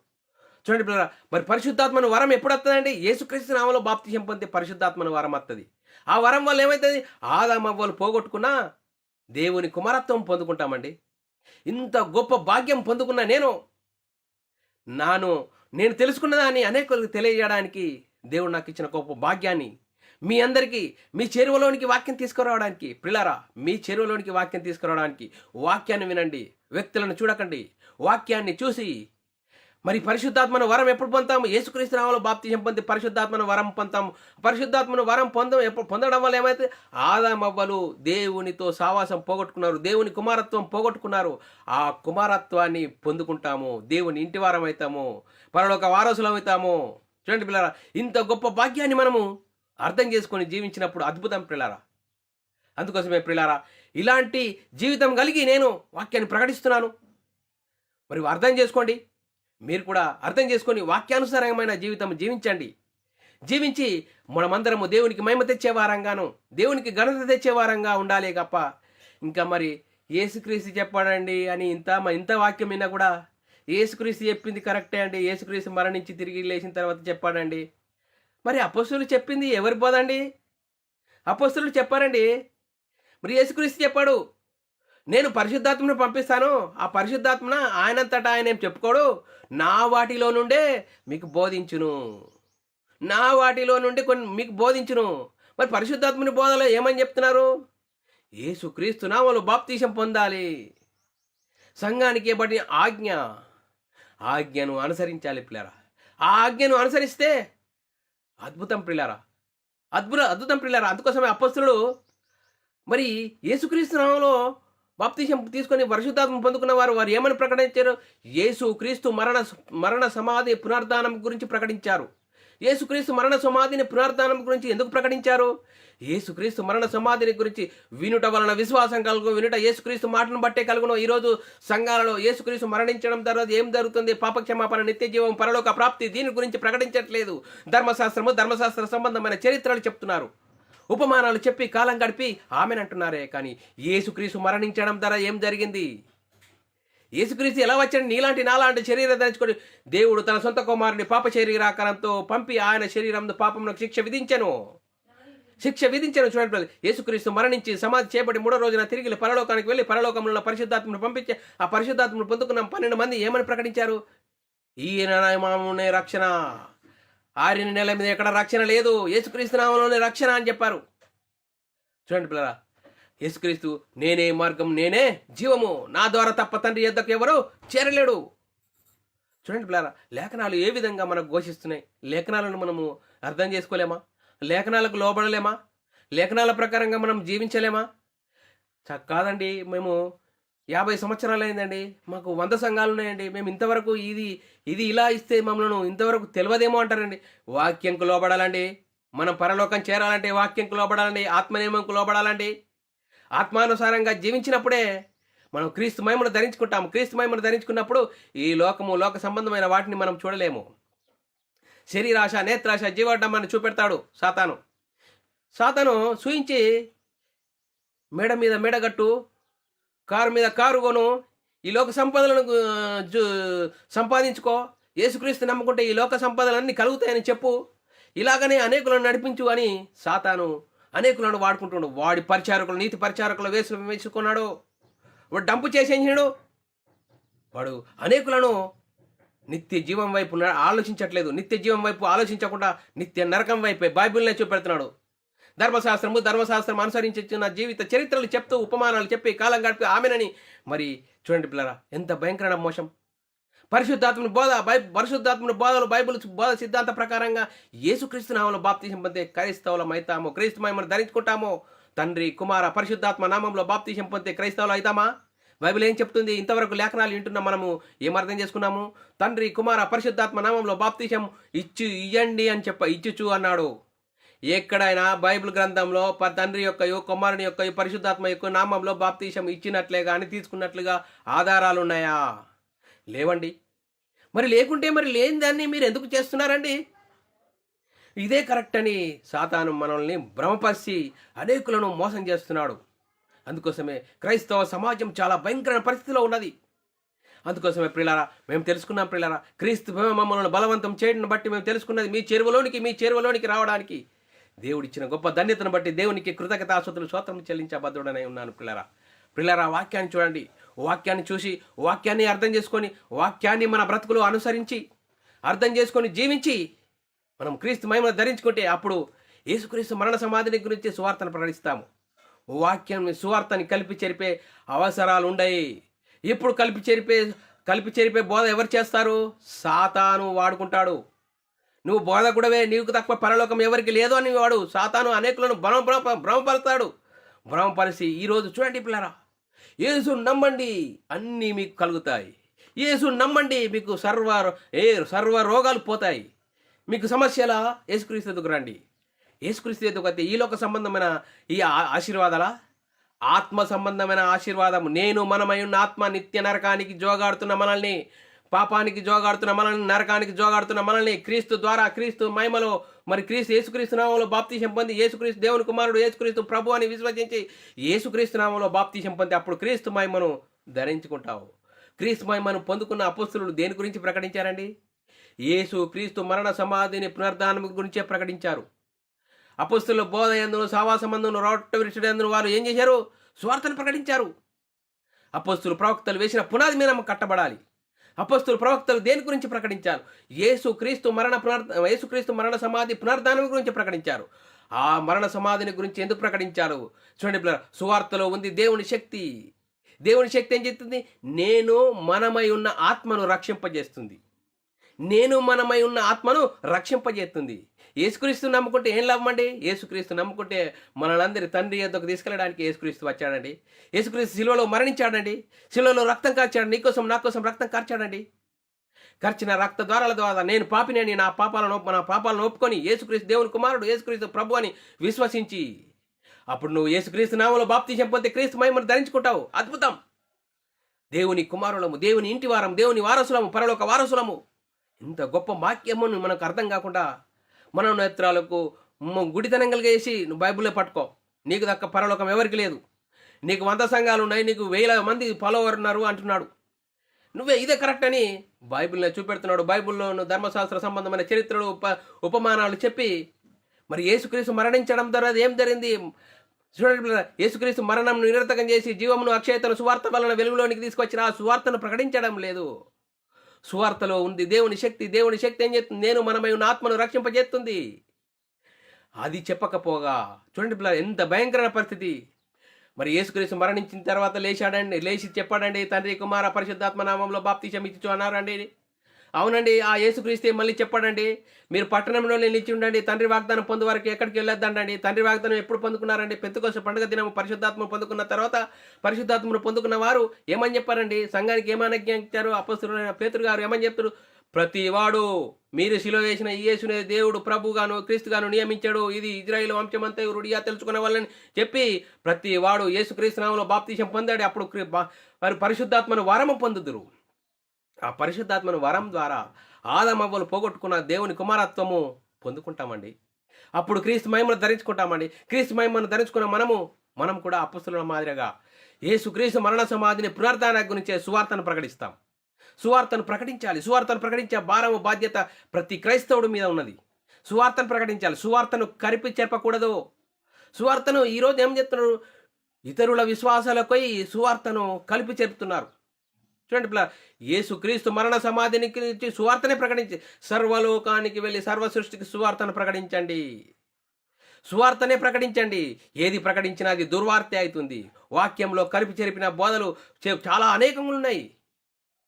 చూడండి పిల్లరా, మరి పరిశుద్ధాత్మను వరం ఎప్పుడు వస్తుందండి? యేసుక్రీస్తు నామములో బాప్తిసం పొందితే పరిశుద్ధాత్మను వరం వస్తుంది. ఆ వరం వల్ల ఏమవుతుంది? ఆదాము అవ్వలు పోగొట్టుకున్నా దేవుని కుమారత్వం పొందుకుంటామండి. ఇంత గొప్ప భాగ్యం పొందుకున్న నేను తెలుసుకున్నదాన్ని అనేకులకు తెలియజేయడానికి దేవుడు నాకు ఇచ్చిన గొప్ప భాగ్యాన్ని మీ అందరికీ మీ చెరువులోనికి వాక్యం తీసుకురావడానికి, పిల్లరా మీ చెరువులోనికి వాక్యం తీసుకురావడానికి వాక్యాన్ని వినండి, వ్యక్తులను చూడకండి, వాక్యాన్ని చూసి మరి పరిశుద్ధాత్మను వరం ఎప్పుడు పొందుతాము? యేసుక్రీస్తు నామములో బాప్తిసం పొంది పరిశుద్ధాత్మను వరం పొందుతాము. పరిశుద్ధాత్మను వరం పొందడం వల్ల ఏమైతే? ఆదాము అవ్వలు దేవునితో సావాసం పోగొట్టుకున్నారు, దేవుని కుమారత్వం పోగొట్టుకున్నారు. ఆ కుమారత్వాన్ని పొందుకుంటాము, దేవుని ఇంటి వారం అవుతాము, పరలోక వారసులం అవుతాము. చూడండి పిల్లరా, ఇంత గొప్ప భాగ్యాన్ని మనము అర్థం చేసుకొని జీవించినప్పుడు అద్భుతం ప్రియులారా. అందుకోసమే ప్రియులారా, ఇలాంటి జీవితం కలిగి నేను వాక్యాన్ని ప్రకటిస్తున్నాను. మరి అర్థం చేసుకోండి. మీరు కూడా అర్థం చేసుకొని వాక్యానుసారమైన జీవితం జీవించండి. జీవించి మనమందరము దేవునికి మహిమ తెచ్చేవారంగాను, దేవునికి ఘనత తెచ్చేవారంగా ఉండాలి తప్ప ఇంకా మరి యేసుక్రీస్తు చెప్పాడండి అని ఇంత వాక్యం విన్నా కూడా యేసుక్రీస్తు చెప్పింది కరెక్టే అండి, యేసుక్రీస్తు మరణించి తిరిగి లేచిన తర్వాత చెప్పాడండి. మరి అపొస్తలులు చెప్పింది ఎవరి బోధండి? అపొస్తలులు చెప్పారండి. మరి యేసుక్రీస్తు చెప్పాడు, నేను పరిశుద్ధాత్మను పంపిస్తాను. ఆ పరిశుద్ధాత్మన ఆయనంతటా ఆయన ఏం చెప్పుకోడు, నా వాటిలో నుండే మీకు బోధించును, నా వాటిలో నుండి కొన్ని మీకు బోధించును. మరి పరిశుద్ధాత్మని బోధలో ఏమని చెప్తున్నారు? యేసుక్రీస్తు నామములో బాప్తీసం పొందాలి, సంఘానికి ఇవ్వబడిన ఆజ్ఞను అనుసరించాలి పిల్లరా. ఆ ఆజ్ఞను అనుసరిస్తే అద్భుతం పిల్లరా, అద్భుతం పిల్లరా. అందుకోసమే అపొస్తలులు మరి యేసుక్రీస్తు నామములో బాప్తీసం తీసుకొని పరిశుద్ధాత్మ పొందుకున్న వారు ఏమని ప్రకటించారు? యేసుక్రీస్తు మరణ సమాధి పునరుద్ధానం గురించి ప్రకటించారు. యేసుక్రీస్తు మరణ సమాధిని పునరుద్ధానం గురించి ఎందుకు ప్రకటించారు? యేసుక్రీస్తు మరణ సమాధిని గురించి వినుట వలన విశ్వాసం కలుగు, వినుట యేసుక్రీస్తు మాటను బట్టే కలుగును. ఈరోజు సంఘాలలో యేసుక్రీస్తు మరణించడం తర్వాత ఏం జరుగుతుంది? పాపక్షమాపణ, నిత్య జీవం, పరలోక ప్రాప్తి, దీని గురించి ప్రకటించట్లేదు. ధర్మశాస్త్ర సంబంధమైన చరిత్రలు చెప్తున్నారు, ఉపమానాలు చెప్పి కాలం గడిపి ఆమెనంటున్నారే. కానీ యేసుక్రీస్తు మరణించడం ద్వారా ఏం జరిగింది? యేసుక్రీస్తు ఎలా వచ్చాడు? నీలాంటి నాలాంటి శరీరం ధరించుకొని దేవుడు తన సొంత కుమారుని పాప శరీరాకారంతో పంపి ఆయన శరీరంలో పాపమునకు శిక్ష విధించను. చూడండి, యేసుక్రీస్తు మరణించి సమాధి చేయబడి 3వ రోజున తిరిగి పరలోకానికి వెళ్ళి పరలోకంలో పరిశుద్ధాత్మను పంపించి ఆ పరిశుద్ధాత్మను పొందుకున్న 12 మంది ఏమని ప్రకటించారు? ఈయన రక్షణ, ఆరిన నెల మీద ఎక్కడ రక్షణ లేదు, యేసుక్రీస్తు నామములోనే రక్షణ అని చెప్పారు. చూడండి పిల్లరా, యేసుక్రీస్తు నేనే మార్గం, నేనే జీవము, నా ద్వారా తప్ప తండ్రి యొద్దకు ఎవరు చేరలేడు. చూడండి పిల్లరా, లేఖనాలు ఏ విధంగా మనకు ఘోషిస్తున్నాయి. లేఖనాలను మనము అర్థం చేసుకోలేమా? లేఖనాలకు లోబడలేమా? లేఖనాల ప్రకారంగా మనం జీవించలేమా? కాదండి, మేము 50 సంవత్సరాలు అయిందండి, మాకు 100 సంఘాలు ఉన్నాయండి, మేము ఇంతవరకు ఇది ఇలా ఇస్తే మమ్మల్ని ఇంతవరకు తెలియదేమో అంటారండి. వాక్యంకు లోబడాలండి. మనం పరలోకం చేరాలంటే వాక్యంకు లోబడాలండి, ఆత్మనియమంకు లోబడాలండి. ఆత్మానుసారంగా జీవించినప్పుడే మనం క్రీస్తు మహిమను ధరించుకుంటాము. క్రీస్తు మహిమను ధరించుకున్నప్పుడు ఈ లోక సంబంధమైన వాటిని మనం చూడలేము. శరీరాశ, నేత్రాశ, జీవడ్డమ్మని చూపెడతాడు సాతాను సూయించి మేడ మీద మేడగట్టు, కారు మీద కారు కొను, ఈ లోక సంపదలను సంపాదించుకో, యేసుక్రీస్తు నమ్ముకుంటే ఈ లోక సంపదలన్నీ కలుగుతాయని చెప్పు, ఇలాగనే అనేకులను నడిపించు అని సాతాను అనేకులను వాడుకుంటున్నాడు. వాడి పరిచారకులు, నీతి పరిచారకులు వేసుకున్నాడు. వాడు డంపు చేసేసినాడు. వాడు అనేకులను నిత్య జీవం వైపు ఆలోచించట్లేదు. నిత్య జీవం వైపు ఆలోచించకుండా నిత్య నరకం వైపే బైబిల్నే చూపెడుతున్నాడు. ధర్మశాస్త్రం అనుసరించిన జీవిత చరిత్రలు చెప్తూ ఉపమానాలు చెప్పి కాలం గడిపి ఆమెనని. మరి చూడండి పిల్లరా, ఎంత భయంకరమైన మోసం. పరిశుద్ధాత్మని బోధలు బైబిల్ బోధ సిద్ధాంత ప్రకారంగా యేసుక్రీస్తు నామములో బాప్తీసం పొందే క్రైస్తవులం అవుతాము. క్రీస్తు మహిమను ధరించుకుంటాము. తండ్రి, కుమార, పరిశుద్ధాత్మ నామంలో బాప్తీసం పొందే క్రైస్తవులు అవుతామా? బైబిల్ ఏం చెప్తుంది? ఇంతవరకు లేఖనాలు వింటున్నాం, మనము ఏం అర్థం చేసుకున్నాము? తండ్రి, కుమార, పరిశుద్ధాత్మ నామంలో బాప్తీసం ఇయ్యండి అని ఇచ్చుచు అన్నాడు. ఎక్కడైనా బైబిల్ గ్రంథంలో తండ్రి యొక్క కుమారుని యొక్క పరిశుద్ధాత్మ యొక్క నామంలో బాప్తీసం ఇచ్చినట్లే కానీ తీసుకున్నట్లుగా ఆధారాలు ఉన్నాయా? లేవండి. మరి లేకుంటే మరి లేని దాన్ని మీరు ఎందుకు చేస్తున్నారండి? ఇదే కరెక్ట్ అని సాతాను మనల్ని భ్రమపరిచి అనేకులను మోసం చేస్తున్నాడు. అందుకోసమే క్రైస్తవ సమాజం చాలా భయంకరమైన పరిస్థితిలో ఉన్నది. అందుకోసమే ప్రియులారా, మేము తెలుసుకున్నాం ప్రియులారా, క్రీస్తు మమ్మల్ని బలవంతం చేయడం బట్టి మేము తెలుసుకున్నది మీ చెరువులోనికి రావడానికి దేవుడిచ్చిన గొప్ప ధన్యతను బట్టి దేవునికి కృతజ్ఞతాస్తుతులు స్తోత్రం చెల్లించబద్ధుడనై ఉన్నాను. ప్రియులారా, వాక్యాన్ని చూడండి. వాక్యాన్ని చూసి వాక్యాన్ని అర్థం చేసుకొని వాక్యాన్ని మన బ్రతుకులు అనుసరించి అర్థం చేసుకొని జీవించి మనం క్రీస్తు మహిమను ధరించుకుంటే అప్పుడు యేసుక్రీస్తు మరణ సమాధిని గురించి సువార్తను ప్రకటిస్తాము. వాక్యం సువార్తని కలిపి చెరిపే అవసరాలు ఉండయి. ఇప్పుడు కలిపి చెరిపే బోధ ఎవరు చేస్తారు? సాతాను వాడుకుంటాడు. నువ్వు బోధకుడవే, నీకు తక్కువ పరలోకం ఎవరికి లేదు అని వాడు సాతాను అనేకులను భ్రమపరుస్తాడు. భ్రమపరిచి ఈరోజు చూడండి పిల్లరా, యేసు నమ్మండి అన్నీ మీకు కలుగుతాయి. యేసు నమ్మండి మీకు సర్వ రోగాలు పోతాయి. మీకు సమస్యల యేసుక్రీస్తు దగ్గరకు రండి. యేసుక్రీస్తు ఎదుగుతే ఈ లోక సంబంధమైన ఈ ఆశీర్వాదాల ఆత్మ సంబంధమైన ఆశీర్వాదం. నేను మనమై ఉన్న ఆత్మ నిత్య నరకానికి జోగాడుతున్న మనల్ని, పాపానికి జోగాడుతున్న మనల్ని, నరకానికి జోగాడుతున్న మనల్ని క్రీస్తు ద్వారా, క్రీస్తు మహిమలో, మరి క్రీస్తు యేసుక్రీస్తు నామంలో బాప్తిసం పొంది, యేసుక్రీస్తు దేవుని కుమారుడు, యేసుక్రీస్తు ప్రభు అని విశ్వసించి యేసుక్రీస్తు నామంలో బాప్తిసం పొంది అప్పుడు క్రీస్తు మహిమను ధరించుకుంటావు. క్రీస్తు మహిమను పొందుకున్న అపొస్తలులు దేని గురించి ప్రకటించారండి? యేసు క్రీస్తు మరణ సమాధిని పునరుద్ధానం గురించే ప్రకటించారు. అపొస్తలుల బోధ యందును, సహవాసమందును, రొట్టె విరుచుట యందును వారు ఏం చేశారు? సువార్తను ప్రకటించారు. అపొస్తలు ప్రవక్తలు వేసిన పునాది మీద కట్టబడాలి. అపొస్తలు ప్రవక్తలు దేని గురించి ప్రకటించారు? యేసుక్రీస్తు మరణ సమాధి పునరుద్ధానం గురించి ప్రకటించారు. ఆ మరణ సమాధిని గురించి ఎందుకు ప్రకటించారు? చూడండి, సువార్తలో ఉంది దేవుని శక్తి. దేవుని శక్తి ఏం చెప్తుంది? నేను మనమై ఉన్న ఆత్మను రక్షింపజేస్తుంది. నేను మనమై ఉన్న ఆత్మను రక్షింపజేస్తుంది. యేసుక్రీస్తు నమ్ముకుంటే ఏం లాభం అండి? యేసుక్రీస్తు నమ్ముకుంటే మనలందరి తండ్రి యొద్దకు తీసుకెళ్ళడానికి యేసుక్రీస్తు వచ్చాడండి. యేసుక్రీస్తు శిలువలో మరణించాడండి. శిలువలో రక్తం కార్చాడు. నీకోసం నా కోసం రక్తం కార్చాడండి. కార్చిన రక్త ద్వారాల ద్వారా నేను పాపినని నా పాపాలను ఒప్పుకొని యేసుక్రీస్తు దేవుని కుమారుడు, యేసుక్రీస్తు ప్రభు అని విశ్వసించి అప్పుడు నువ్వు యేసుక్రీస్తు నామములో బాప్తిసం పొంది క్రీస్తు మహిమను ధరించుకుంటావు. అద్భుతం! దేవుని కుమారులము, దేవుని ఇంటి వారం, దేవుని వారసులము, పరలోక వారసులము. ఇంత గొప్ప వాక్యమును మనకు అర్థం కాకుండా మన నేత్రాలకు గుడితనం కలిగేసి నువ్వు బైబిల్లో పట్టుకో. నీకు దక్క పరలోకం ఎవరికి లేదు. నీకు 100 సంఘాలు ఉన్నాయి, నీకు 1000 మంది ఫాలోవర్ ఉన్నారు అంటున్నాడు. నువ్వే ఇదే కరెక్ట్ అని బైబిల్లో చూపెడుతున్నాడు. బైబిల్లోను ధర్మశాస్త్ర సంబంధమైన చరిత్రలు, ఉపమానాలు చెప్పి మరి యేసుక్రీస్తు మరణించడం ద్వారా ఏం జరిగింది? చూడండి, యేసుక్రీస్తు మరణం నిరర్థకం చేసి జీవమును, అక్షయతను సువార్త వలన వెలుగులోనికి తీసుకొచ్చిన ఆ సువార్తను ప్రకటించడం లేదు. సువార్తలో ఉంది దేవుని శక్తి. దేవుని శక్తి ఏం చేస్తుంది? నేను మనమై ఉన్న ఆత్మను రక్షింపజేస్తుంది. అది చెప్పకపోగా చూడండి ఎంత భయంకరమైన పరిస్థితి. మరి యేసుక్రీస్తు మరణించిన తర్వాత లేచి చెప్పాడండి, తండ్రి కుమార పరిశుద్ధాత్మ నామంలో బాప్తిసం ఇచ్చు అన్నారండి. అవునండి, ఆ యేసుక్రీస్తే మళ్ళీ చెప్పాడండి, మీరు పట్టణంలో నిలిచి ఉండండి, తండ్రి వాగ్దానం పొందు వరకు ఎక్కడికి వెళ్ళొద్దండి. తండ్రి వాగ్దానం ఎప్పుడు పొందుకున్నారండి? పెంతెకొస్తు పండుగ దినం పరిశుద్ధాత్మను పొందుకున్న తర్వాత పరిశుద్ధాత్మను పొందుకున్న వారు ఏమని చెప్పారండి? సంఘానికి ఏమని ఆజ్ఞాపించారు? అపొస్తలుడైన పేతురు గారు ఏమని చెప్తారు? ప్రతి వాడు మీరు శిలువ వేసిన ఈ యేసునే దేవుడు ప్రభుగాను క్రీస్తుగాను నియమించాడు. ఇది ఇజ్రాయేలు వంశమంతా రుడిగా తెలుసుకునే వాళ్ళని చెప్పి ప్రతి వాడు యేసుక్రీస్తు నామములో బాప్తిసం పొందాడు. అప్పుడు వారు పరిశుద్ధాత్మను వరము పొందుదురు. ఆ పరిశుద్ధాత్మను వరం ద్వారా ఆదమవ్వలు పోగొట్టుకున్న దేవుని కుమారత్వము పొందుకుంటామండి. అప్పుడు క్రీస్తు మహిమను ధరించుకుంటామండి. క్రీస్తు మహిమను ధరించుకున్న మనం కూడా అపొస్తలుల మాదిరిగా యేసుక్రీస్తు మరణ సమాధిని పునరుద్ధానం గురించే సువార్తను ప్రకటిస్తాం. సువార్తను ప్రకటించాలి. సువార్తను ప్రకటించే భారము, బాధ్యత ప్రతి క్రైస్తవుడి మీద ఉన్నది. సువార్తను ప్రకటించాలి. సువార్తను కరిపి చెప్పకూడదు. సువార్తను ఈరోజు ఏం చెప్తున్నారు? ఇతరుల విశ్వాసాలపై సువార్తను కలిపి చెప్తున్నారు. చూడండి, యేసుక్రీస్తు మరణ సమాధిని సువార్తనే ప్రకటించి సర్వలోకానికి వెళ్ళి సర్వ సృష్టికి సువార్తను ప్రకటించండి. సువార్తనే ప్రకటించండి. ఏది ప్రకటించినా అది దుర్వార్త అవుతుంది. వాక్యంలో కలిపి చెరిపిన బోధలు చాలా అనేకంగా ఉన్నాయి.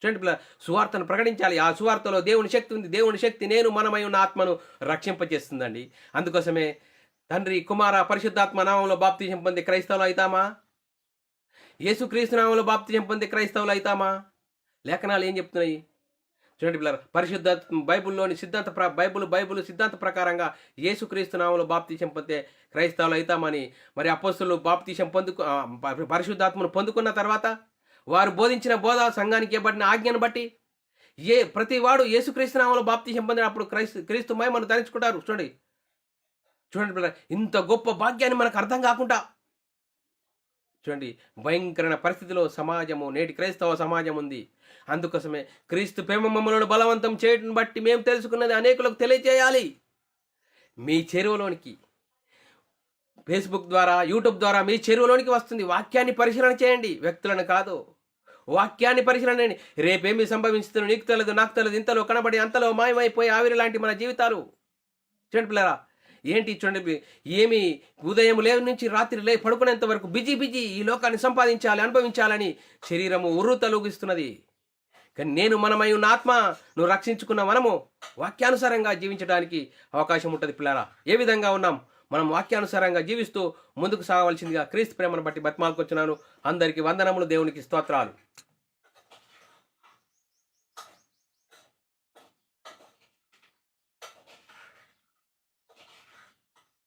చూడండి, సువార్తను ప్రకటించాలి. ఆ సువార్తలో దేవుని శక్తి ఉంది. దేవుని శక్తి నేను మనమై ఉన్న ఆత్మను రక్షింపచేస్తుందండి. అందుకోసమే తండ్రి కుమార పరిశుద్ధాత్మ నామంలో బాప్తిసం పొంది క్రైస్తవులు అవుతామా? యేసుక్రీస్తు నామంలో బాప్తిసం పొంది క్రైస్తవులు అవుతామా? లేఖనాలు ఏం చెప్తున్నాయి? చూడండి పిల్లలు, పరిశుద్ధాత్మ బైబిల్లోని బైబిల్ సిద్ధాంత ప్రకారంగా యేసుక్రీస్తు నామంలో బాప్తిసం పొందే క్రైస్తవులు అవుతామని మరి అపొస్తలులు బాప్తిసం పరిశుద్ధాత్మను పొందుకున్న తర్వాత వారు బోధించిన బోధ, సంఘానికి ఇవ్వబడిన ఆజ్ఞను బట్టి ప్రతి వాడు యేసుక్రీస్తు నామంలో బాప్తిసం పొందినప్పుడు క్రీస్తు మహిమను ధరించుకుంటారు. చూడండి పిల్లలు, ఇంత గొప్ప భాగ్యాన్ని మనకు అర్థం కాకుండా చూడండి భయంకరమైన పరిస్థితిలో నేటి క్రైస్తవ సమాజం ఉంది. అందుకోసమే క్రీస్తు ప్రేమ మమ్మలను బలవంతం చేయడం బట్టి మేము తెలుసుకున్నది అనేకులకు తెలియజేయాలి. మీ చెరువులోనికి ఫేస్బుక్ ద్వారా, యూట్యూబ్ ద్వారా మీ చెరువులోనికి వస్తుంది. వాక్యాన్ని పరిశీలన చేయండి, వ్యక్తులను కాదు. వాక్యాన్ని పరిశీలన చేయండి. రేపేమి సంభవిస్తుందో నీకు తెలియదు, నాకు తెలియదు. ఇంతలో కనబడి అంతలో మాయమైపోయి ఆవిరి లాంటి మన జీవితాలు. చూడండి పిల్లరా, ఏంటి చూడండి, ఏమి ఉదయం నుంచి రాత్రి పడుకునేంత వరకు బిజీ ఈ లోకాన్ని సంపాదించాలి, అనుభవించాలని శరీరము తొలగిస్తున్నది. కానీ నేను మనమై ఉన్న ఆత్మ నువ్వు రక్షించుకున్న మనము వాక్యానుసారంగా జీవించడానికి అవకాశం ఉంటుంది. పిల్లరా, ఏ విధంగా ఉన్నాం? మనం వాక్యానుసారంగా జీవిస్తూ ముందుకు సాగవలసిందిగా క్రీస్తు ప్రేమను బట్టి బతిమాలుకొచ్చున్నాను. అందరికీ వందనములు, దేవునికి స్తోత్రాలు.